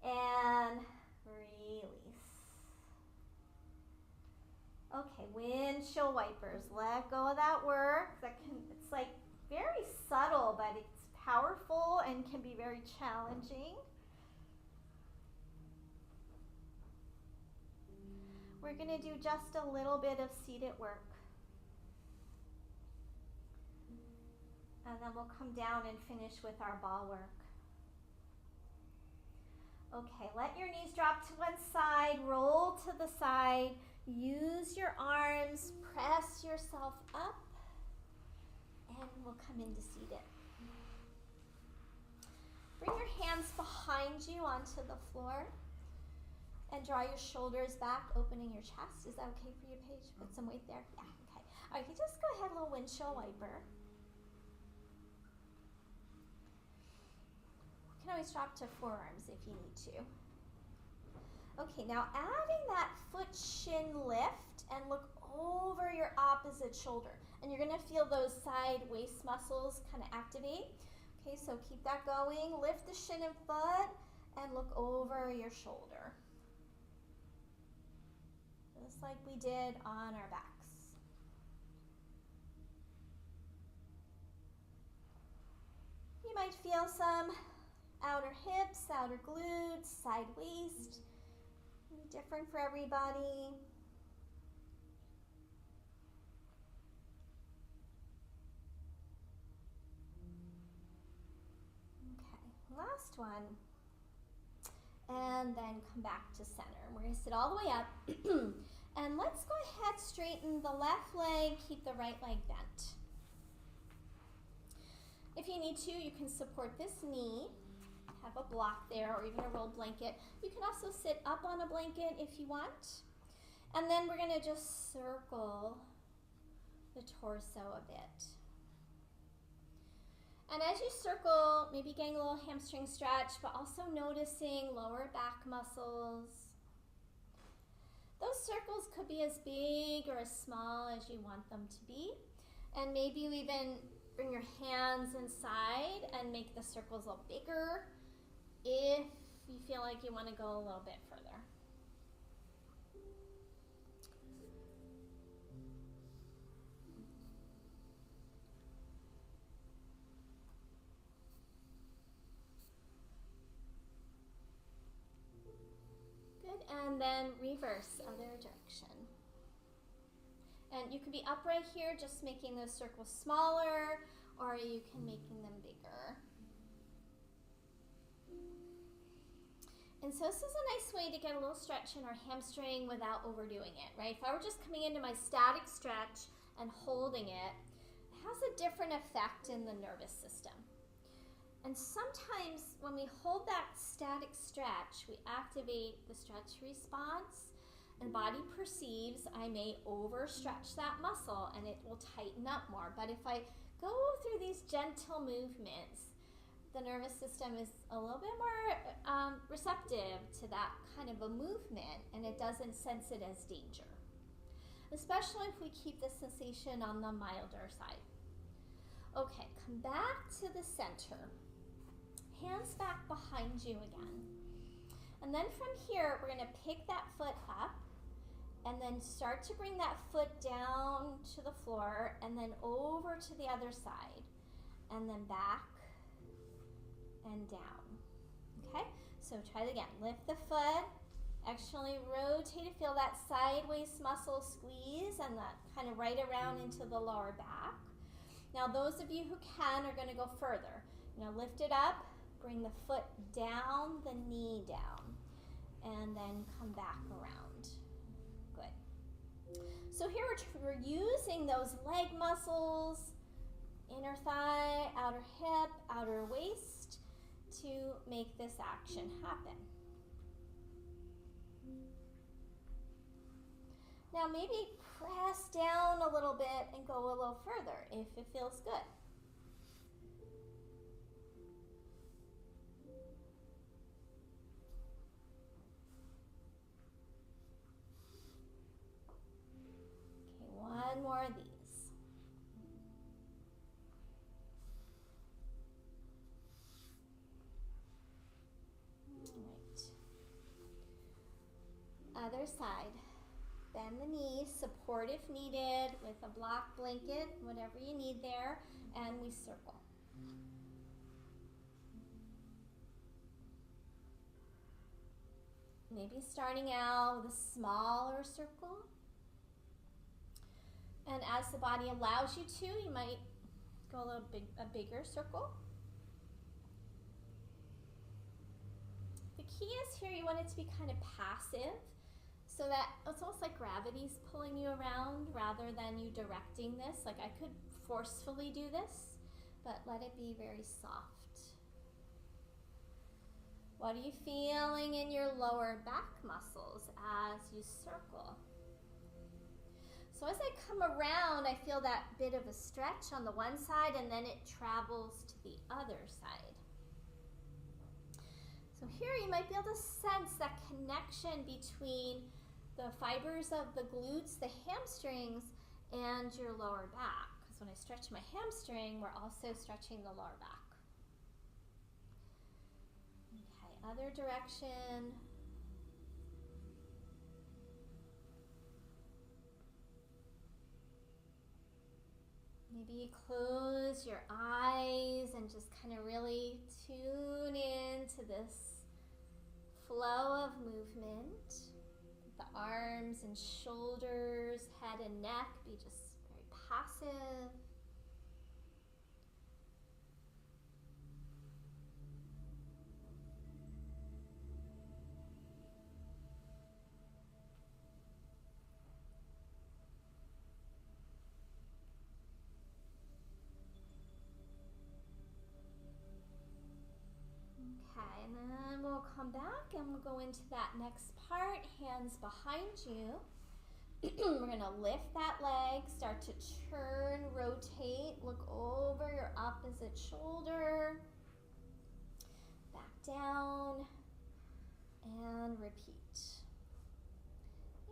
And release. Okay, windshield wipers. Let go of that work. It's like very subtle, but it's powerful and can be very challenging. We're going to do just a little bit of seated work. And then we'll come down and finish with our ball work. Okay, let your knees drop to one side, roll to the side, use your arms, press yourself up, and we'll come into seated. Bring your hands behind you onto the floor. And draw your shoulders back, opening your chest. Is that okay for you, Paige? Put some weight there? Yeah, okay. All right, you just go ahead, little windshield wiper. You can always drop to forearms if you need to. Okay, now adding that foot shin lift and look over your opposite shoulder. And you're gonna feel those side waist muscles kind of activate. Okay, so keep that going. Lift the shin and foot and look over your shoulder. Just like we did on our backs. You might feel some outer hips, outer glutes, side waist. Different for everybody. Okay, last one. And then come back to center. We're going to sit all the way up. And let's go ahead, straighten the left leg, keep the right leg bent. If you need to, you can support this knee, have a block there, or even a rolled blanket. You can also sit up on a blanket if you want. And then we're going to just circle the torso a bit. And as you circle, maybe getting a little hamstring stretch, but also noticing lower back muscles. Those circles could be as big or as small as you want them to be. And maybe you even bring your hands inside and make the circles a little bigger if you feel like you want to go a little bit further. And then reverse, other direction. And you can be upright here, just making those circles smaller, or you can making them bigger. And so this is a nice way to get a little stretch in our hamstring without overdoing it, right? If I were just coming into my static stretch and holding it, it has a different effect in the nervous system. And sometimes when we hold that static stretch, we activate the stretch response, and body perceives I may overstretch that muscle and it will tighten up more. But if I go through these gentle movements, the nervous system is a little bit more receptive to that kind of a movement, and it doesn't sense it as danger, especially if we keep the sensation on the milder side. Okay, come back to the center. Hands back behind you again. And then from here, we're going to pick that foot up and then start to bring that foot down to the floor and then over to the other side and then back and down. Okay, so try it again. Lift the foot, actually rotate it, feel that sideways muscle squeeze and that kind of right around into the lower back. Now those of you who can are going to go further. Lift it up. Bring the foot down, the knee down, and then come back around. Good. So here we're using those leg muscles, inner thigh, outer hip, outer waist, to make this action happen. Now maybe press down a little bit and go a little further if it feels good. One more of these. All right. Other side. Bend the knees, support if needed, with a block blanket, whatever you need there, and we circle. Maybe starting out with a smaller circle. And as the body allows you to, you might go a bigger circle. The key is here you want it to be kind of passive, so that it's almost like gravity's pulling you around rather than you directing this. Like I could forcefully do this, but let it be very soft. What are you feeling in your lower back muscles as you circle? So as I come around, I feel that bit of a stretch on the one side, and then it travels to the other side. So here you might be able to sense that connection between the fibers of the glutes, the hamstrings, and your lower back. Because when I stretch my hamstring, we're also stretching the lower back. Okay, other direction. Maybe close your eyes and just kind of really tune into this flow of movement. The arms and shoulders, head and neck be just very passive. Okay, and then we'll come back and we'll go into that next part, hands behind you. We're going to lift that leg, start to turn, rotate, look over your opposite shoulder, back down, and repeat.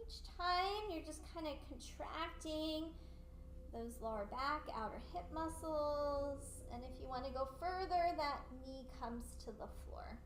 Each time you're just kind of contracting those lower back, outer hip muscles, and if you want to go further, that knee comes to the floor.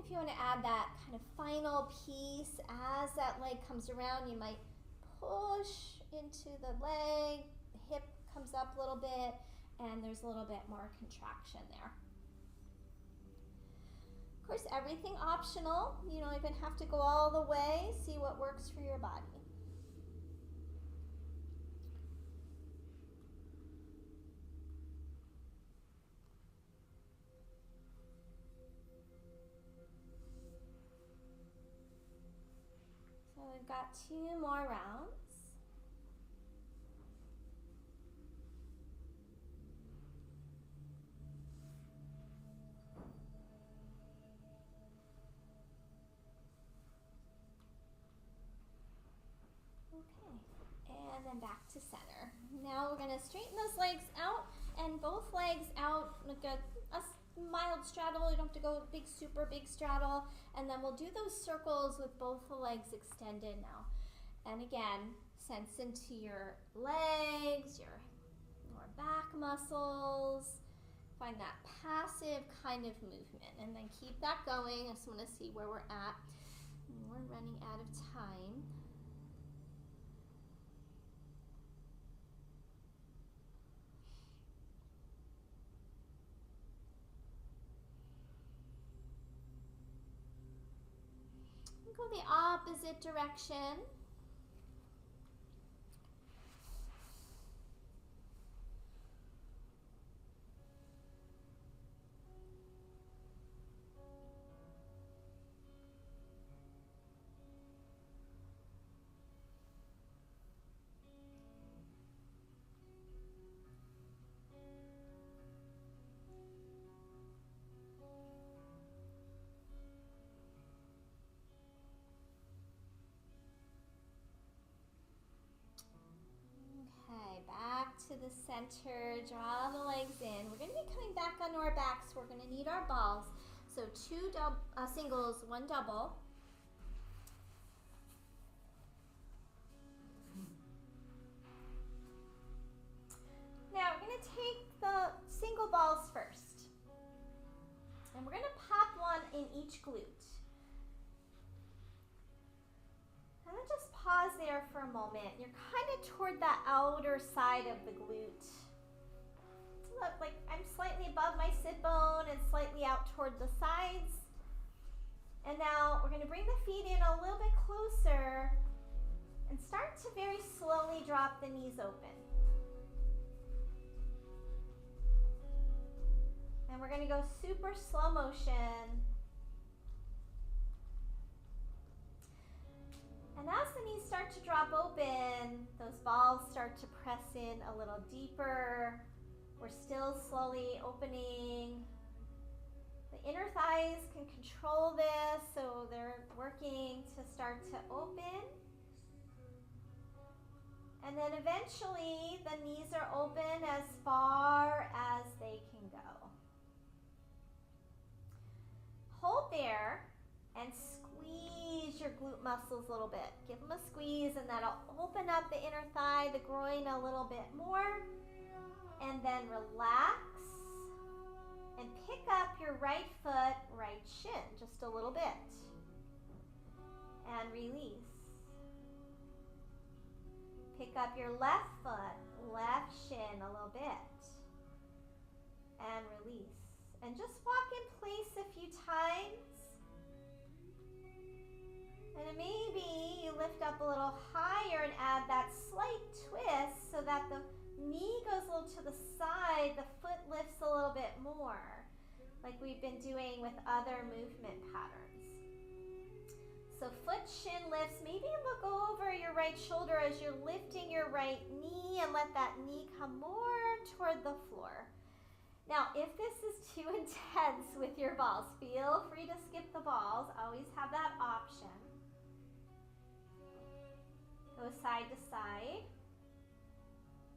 If you want to add that kind of final piece, as that leg comes around, you might push into the leg, the hip comes up a little bit, and there's a little bit more contraction there. Of course, everything optional. You don't even have to go all the way. See what works for your body. So we've got 2 more rounds. Okay, and then back to center. Now we're going to straighten those legs out, and both legs out like a mild straddle. You don't have to go super big straddle. And then we'll do those circles with both the legs extended now. And again, sense into your legs, your lower back muscles. Find that passive kind of movement, and then keep that going. I just want to see where we're at. We're running out of time. Go the opposite direction. To the center, draw the legs in. We're going to be coming back onto our backs. We're going to need our balls. So 2 singles, 1 double. Now we're going to take the single balls first. And we're going to pop one in each glute. And then just pause there for a moment. You're kind of toward the outer side of the glute. Look, like I'm slightly above my sit bone and slightly out toward the sides. And now we're going to bring the feet in a little bit closer and start to very slowly drop the knees open. And we're going to go super slow motion. And as the knees start to drop open, those balls start to press in a little deeper. We're still slowly opening. The inner thighs can control this, so they're working to start to open. And then eventually the knees are open as far as they can go. Hold there and squeeze your glute muscles a little bit. Give them a squeeze, and that'll open up the inner thigh, the groin a little bit more. And then relax and pick up your right foot, right shin, just a little bit. And release. Pick up your left foot, left shin a little bit. And release. And just walk in place a few times. And then maybe you lift up a little higher and add that slight twist so that the knee goes a little to the side, the foot lifts a little bit more. Like like we've been doing with other movement patterns. So foot shin lifts, maybe look over your right shoulder as you're lifting your right knee and let that knee come more toward the floor. Now, if this is too intense with your balls, feel free to skip the balls. Always have that option. Go side to side.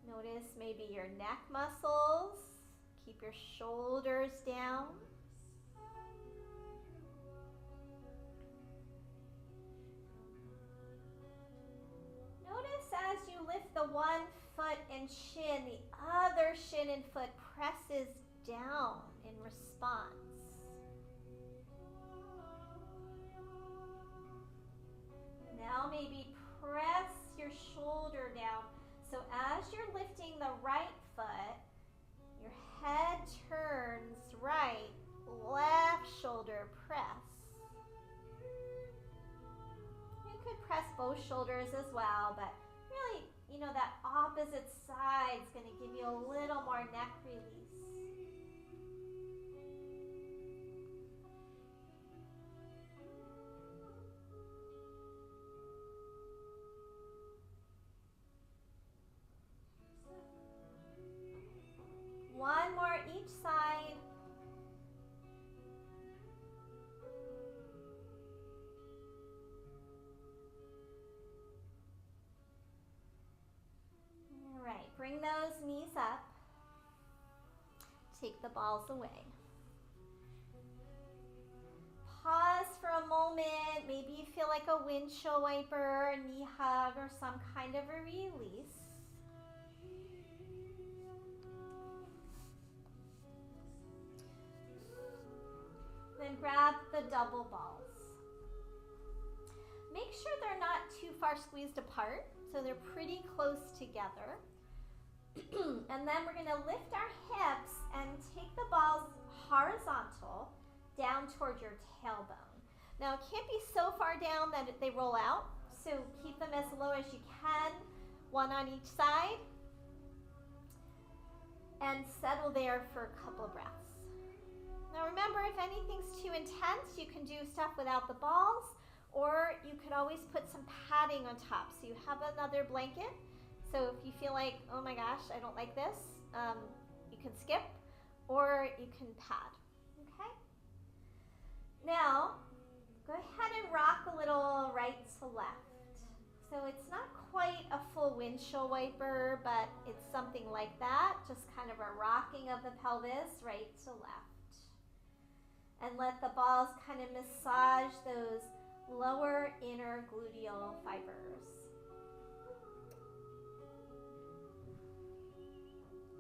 Notice maybe your neck muscles. Keep your shoulders down. Notice as you lift the one foot and shin, the other shin and foot presses down in response. Now maybe press your shoulder down. So as you're lifting the right foot, your head turns right, left shoulder press. You could press both shoulders as well, but really, that opposite side is going to give you a little more neck release. One more each side. All right, bring those knees up. Take the balls away. Pause for a moment. Maybe you feel like a windshield wiper, a knee hug, or some kind of a release. Then grab the double balls. Make sure they're not too far squeezed apart, so they're pretty close together. And then we're going to lift our hips and take the balls horizontal down toward your tailbone. Now, it can't be so far down that they roll out, so keep them as low as you can, one on each side, and settle there for a couple of breaths. Now remember, if anything's too intense, you can do stuff without the balls, or you could always put some padding on top. So you have another blanket. So if you feel like, oh my gosh, I don't like this, you can skip, or you can pad, okay? Now, go ahead and rock a little right to left. So it's not quite a full windshield wiper, but it's something like that, just kind of a rocking of the pelvis right to left. And let the balls kind of massage those lower inner gluteal fibers.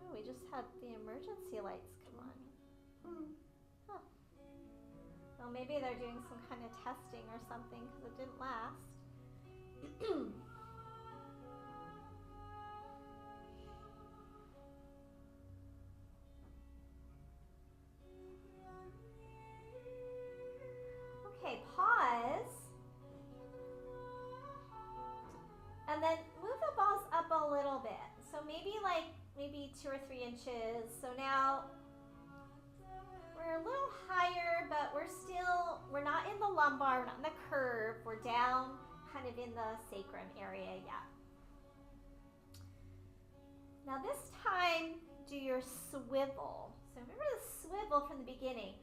Oh, we just had the emergency lights come on. Huh. Well, maybe they're doing some kind of testing or something because it didn't last. Okay, pause. And then move the balls up a little bit. So maybe 2 or 3 inches. So now we're a little higher, but we're not in the lumbar, we're not in the curve. We're down kind of in the sacrum area yet. Now this time, do your swivel. So remember the swivel from the beginning.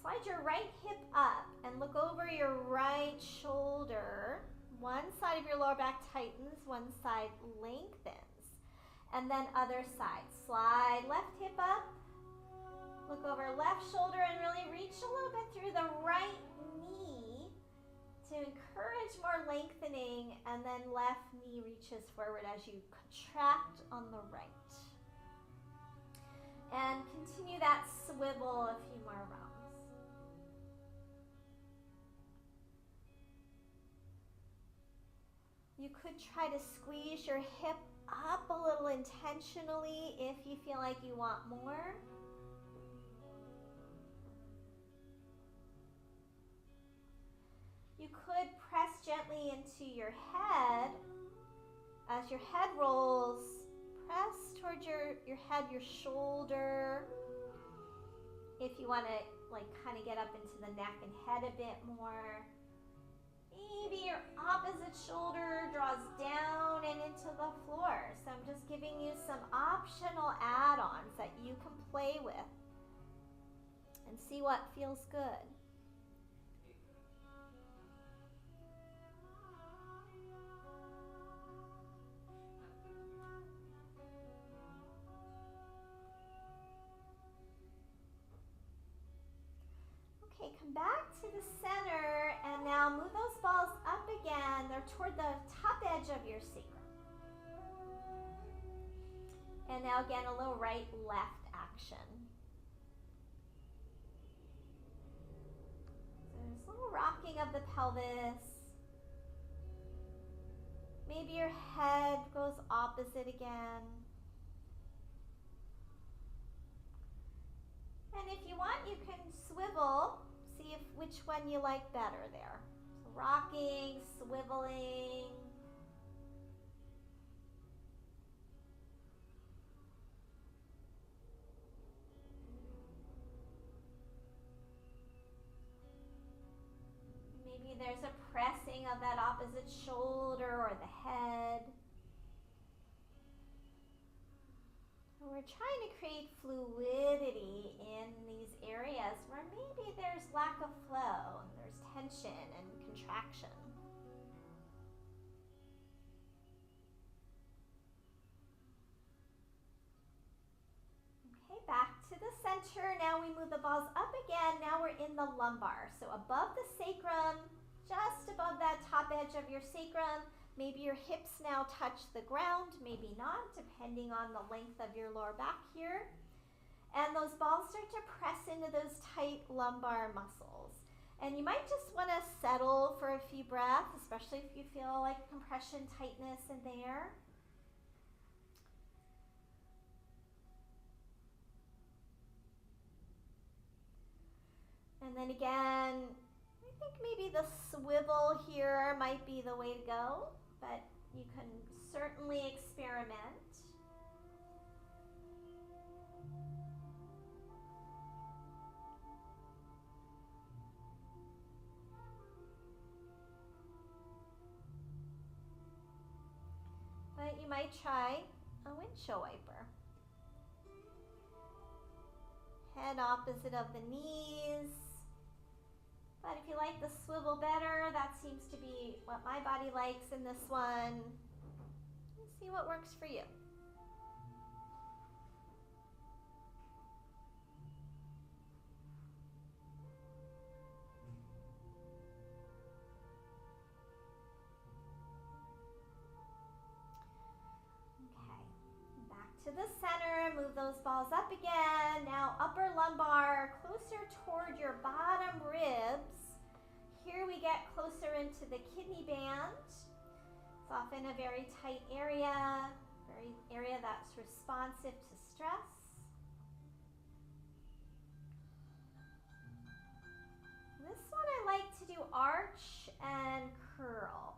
Slide your right hip up and look over your right shoulder. One side of your lower back tightens, one side lengthens. And then other side. Slide left hip up. Look over left shoulder and really reach a little bit through the right knee to encourage more lengthening, and then left knee reaches forward as you contract on the right. And continue that swivel a few more rounds. You could try to squeeze your hip up a little intentionally if you feel like you want more. You could press gently into your head. As your head rolls, press towards your head, your shoulder. If if you want to like kind of get up into the neck and head a bit more. Maybe your opposite shoulder draws down and into the floor. So I'm just giving you some optional add-ons that you can play with and see what feels good. Okay, come back to the center and now move those balls up again. They're toward the top edge of your sacrum. And now again, a little right-left action. So there's a little rocking of the pelvis. Maybe your head goes opposite again. And if you want, you can swivel. See which one you like better there. So rocking, swiveling. Maybe there's a pressing of that opposite shoulder or the head. We're trying to create fluidity in these areas where maybe there's lack of flow, and there's tension and contraction. Okay, back to the center. Now we move the balls up again. Now we're in the lumbar. So above the sacrum, just above that top edge of your sacrum. Maybe your hips now touch the ground, maybe not, depending on the length of your lower back here. And those balls start to press into those tight lumbar muscles. And you might just want to settle for a few breaths, especially if you feel like compression, tightness in there. And then again, I think maybe the swivel here might be the way to go. But you can certainly experiment. But you might try a windshield wiper. Head opposite of the knees. But if you like the swivel better, that seems to be what my body likes in this one. Let's see what works for you. Okay, back to the center, move those balls up again. Now upper lumbar, closer toward your bottom ribs. Here we get closer into the kidney band. It's often a very tight area, area that's responsive to stress. This one I like to do arch and curl.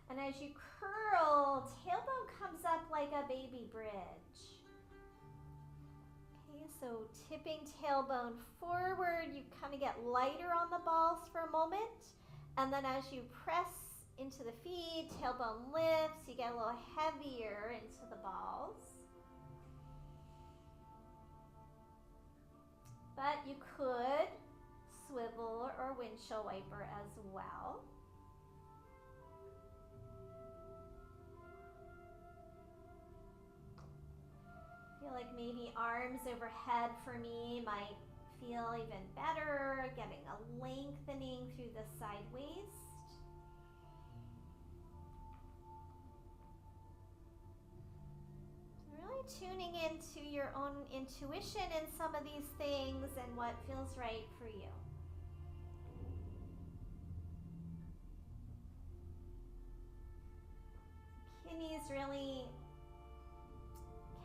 And as you curl, tailbone comes up like a baby bridge. Okay, so tipping tailbone forward, you kind of get lighter on the balls for a moment. And then as you press into the feet, tailbone lifts, you get a little heavier into the balls. But you could swivel or windshield wiper as well. I feel like maybe arms overhead for me might feel even better, getting a lengthening through the side waist. Really tuning into your own intuition in some of these things and what feels right for you. Kidneys really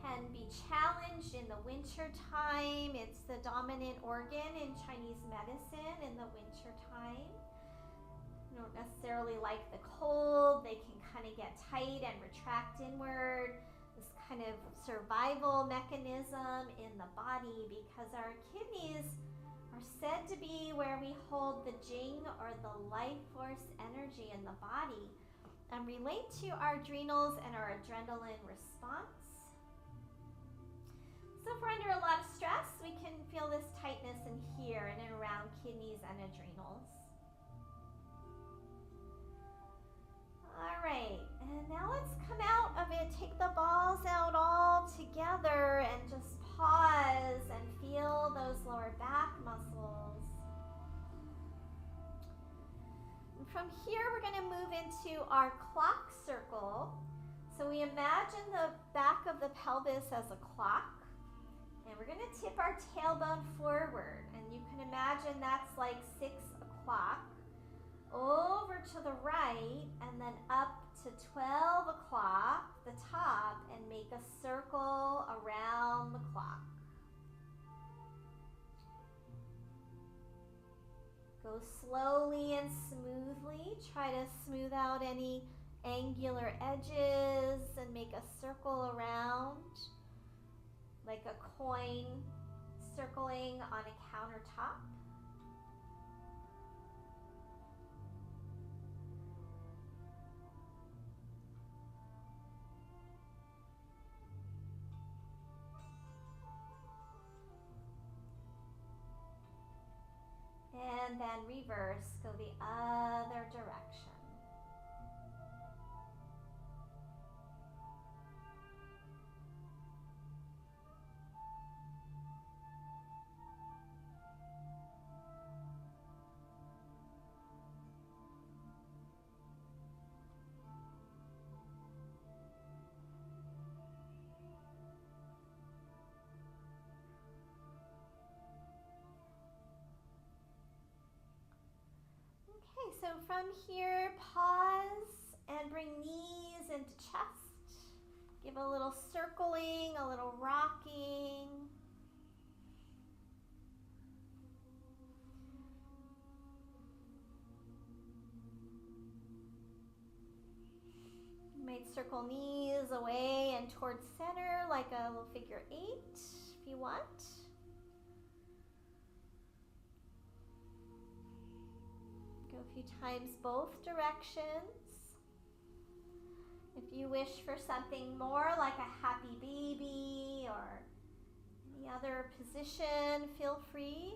can be challenged in the winter time. It's the dominant organ in Chinese medicine in the winter time. You don't necessarily like the cold. They can kind of get tight and retract inward. This kind of survival mechanism in the body, because our kidneys are said to be where we hold the jing, or the life force energy in the body, and relate to our adrenals and our adrenaline response. So if we're under a lot of stress, we can feel this tightness in here and in around kidneys and adrenals. All right, and now let's come out of it. Take the balls out all together and just pause and feel those lower back muscles. And from here, we're going to move into our clock circle. So we imagine the back of the pelvis as a clock, and we're going to tip our tailbone forward. And you can imagine that's like 6 o'clock. Over to the right, and then up to 12 o'clock, the top, and make a circle around the clock. Go slowly and smoothly. Try to smooth out any angular edges and make a circle around, like a coin circling on a countertop. And then reverse, go the other direction. So from here, pause and bring knees into chest. Give a little circling, a little rocking. You might circle knees away and towards center like a little figure 8 if you want. A few times both directions. If you wish for something more like a happy baby or any other position, feel free.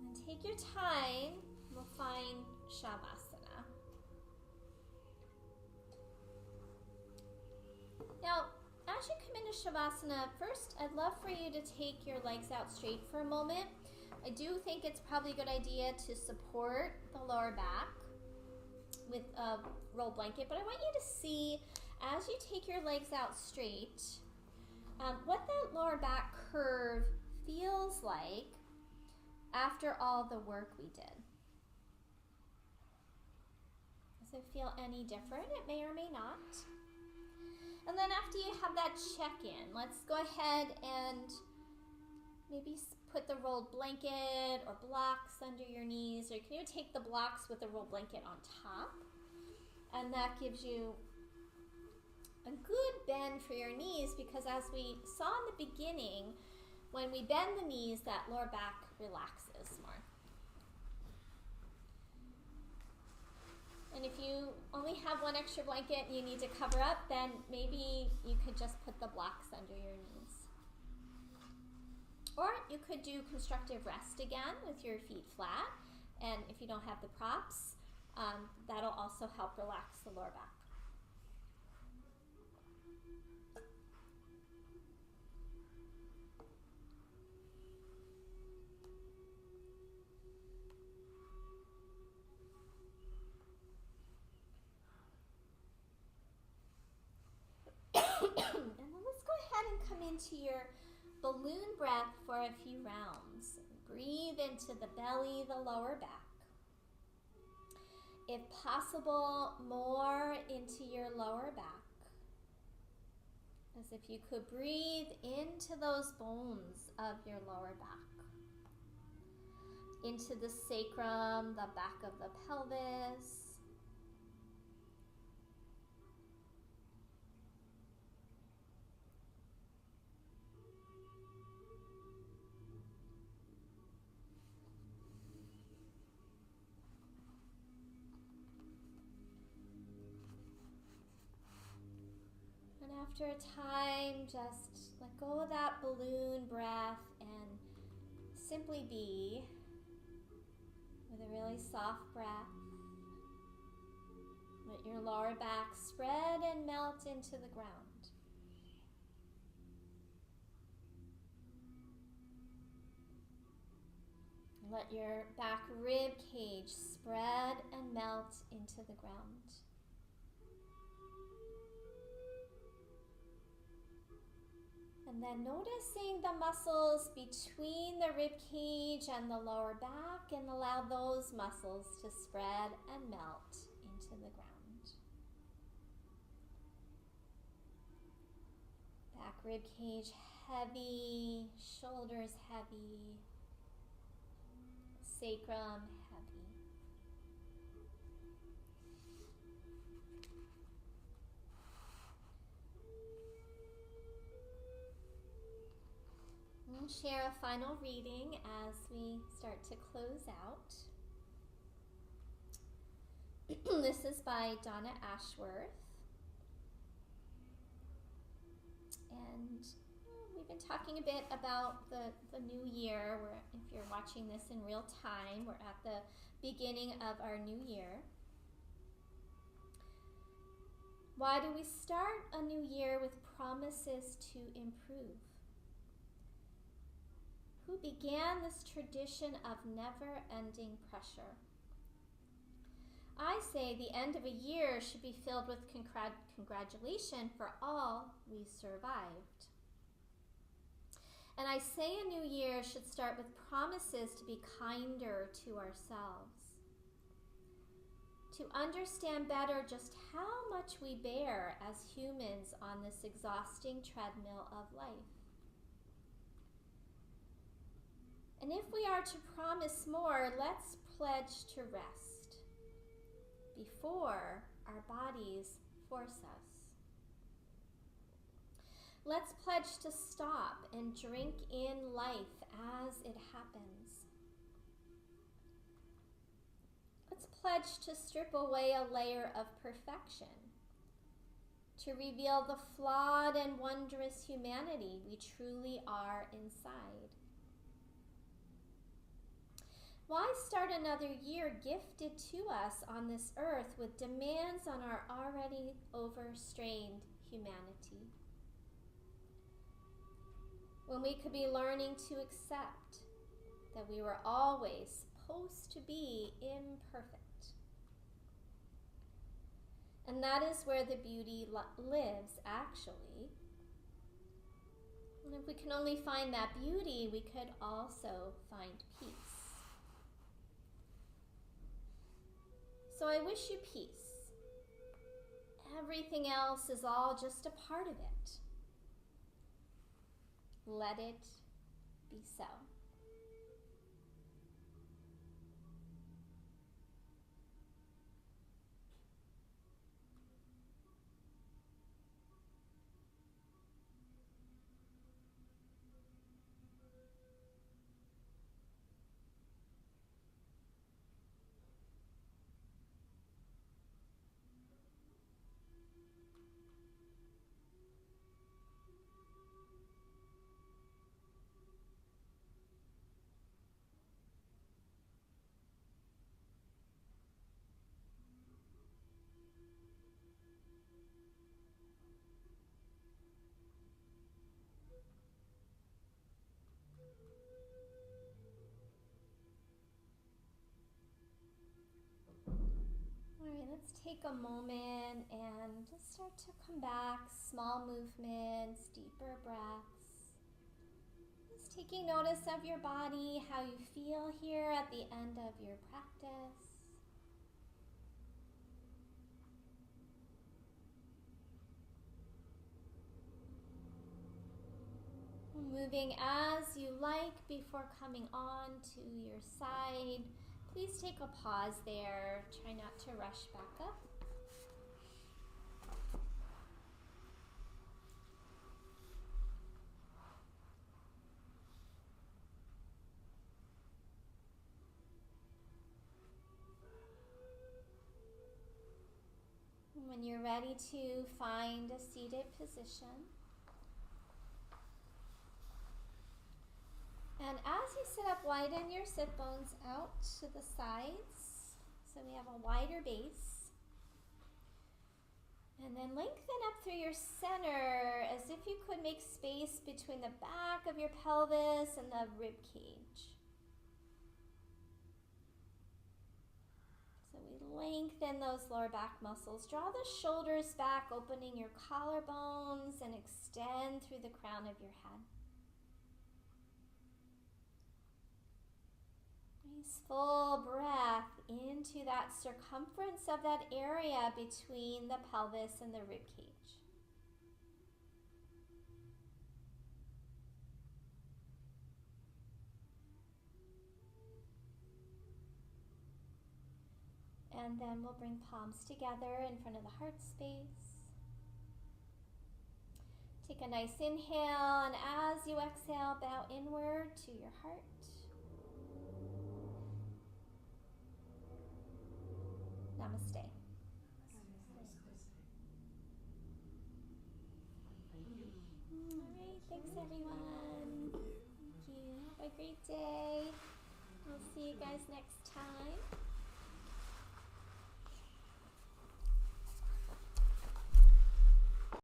And take your time. We'll find Shavasana. Now, as you come into Shavasana, first I'd love for you to take your legs out straight for a moment. I do think it's probably a good idea to support the lower back with a roll blanket, but I want you to see, as you take your legs out straight, what that lower back curve feels like after all the work we did. Does it feel any different? It may or may not. And then after you have that check-in, let's go ahead and maybe put the rolled blanket or blocks under your knees, or you can even take the blocks with the rolled blanket on top. And that gives you a good bend for your knees, because as we saw in the beginning, when we bend the knees, that lower back relaxes more. And if you only have one extra blanket and you need to cover up, then maybe you could just put the blocks under your knees. Or you could do constructive rest again with your feet flat. And if you don't have the props, that'll also help relax the lower back. And then let's go ahead and come into your balloon breath for a few rounds. Breathe into the belly, the lower back. If possible, more into your lower back. As if you could breathe into those bones of your lower back. into the sacrum, the back of the pelvis. And after a time, just let go of that balloon breath and simply be with a really soft breath. Let your lower back spread and melt into the ground. Let your back rib cage spread and melt into the ground. And then noticing the muscles between the rib cage and the lower back, and allow those muscles to spread and melt into the ground. Back rib cage heavy, shoulders heavy, sacrum heavy. We'll share a final reading as we start to close out. This is by Donna Ashworth. And we've been talking a bit about the new year. If you're watching this in real time, we're at the beginning of our new year. Why do we start a new year with promises to improve? Who began this tradition of never-ending pressure? I say the end of a year should be filled with congratulation for all we survived. And I say a new year should start with promises to be kinder to ourselves, to understand better just how much we bear as humans on this exhausting treadmill of life. And if we are to promise more, let's pledge to rest before our bodies force us. Let's pledge to stop and drink in life as it happens. Let's pledge to strip away a layer of perfection, to reveal the flawed and wondrous humanity we truly are inside. Why start another year gifted to us on this earth with demands on our already overstrained humanity, when we could be learning to accept that we were always supposed to be imperfect? And that is where the beauty lives, actually. And if we can only find that beauty, we could also find peace. So I wish you peace. Everything else is all just a part of it. Let it be so. Let's take a moment and just start to come back. Small movements, deeper breaths. Just taking notice of your body, how you feel here at the end of your practice. moving as you like before coming on to your side. Please take a pause there. Try not to rush back up. When you're ready to find a seated position, and as you sit up, widen your sit bones out to the sides so we have a wider base. And then lengthen up through your center as if you could make space between the back of your pelvis and the rib cage. So we lengthen those lower back muscles. Draw the shoulders back, opening your collarbones, and extend through the crown of your head. Nice full breath into that circumference of that area between the pelvis and the rib cage. And then we'll bring palms together in front of the heart space. Take a nice inhale, and as you exhale, bow inward to your heart. Namaste. All right, thanks everyone. Thank you. Have a great day. We'll see you guys next time.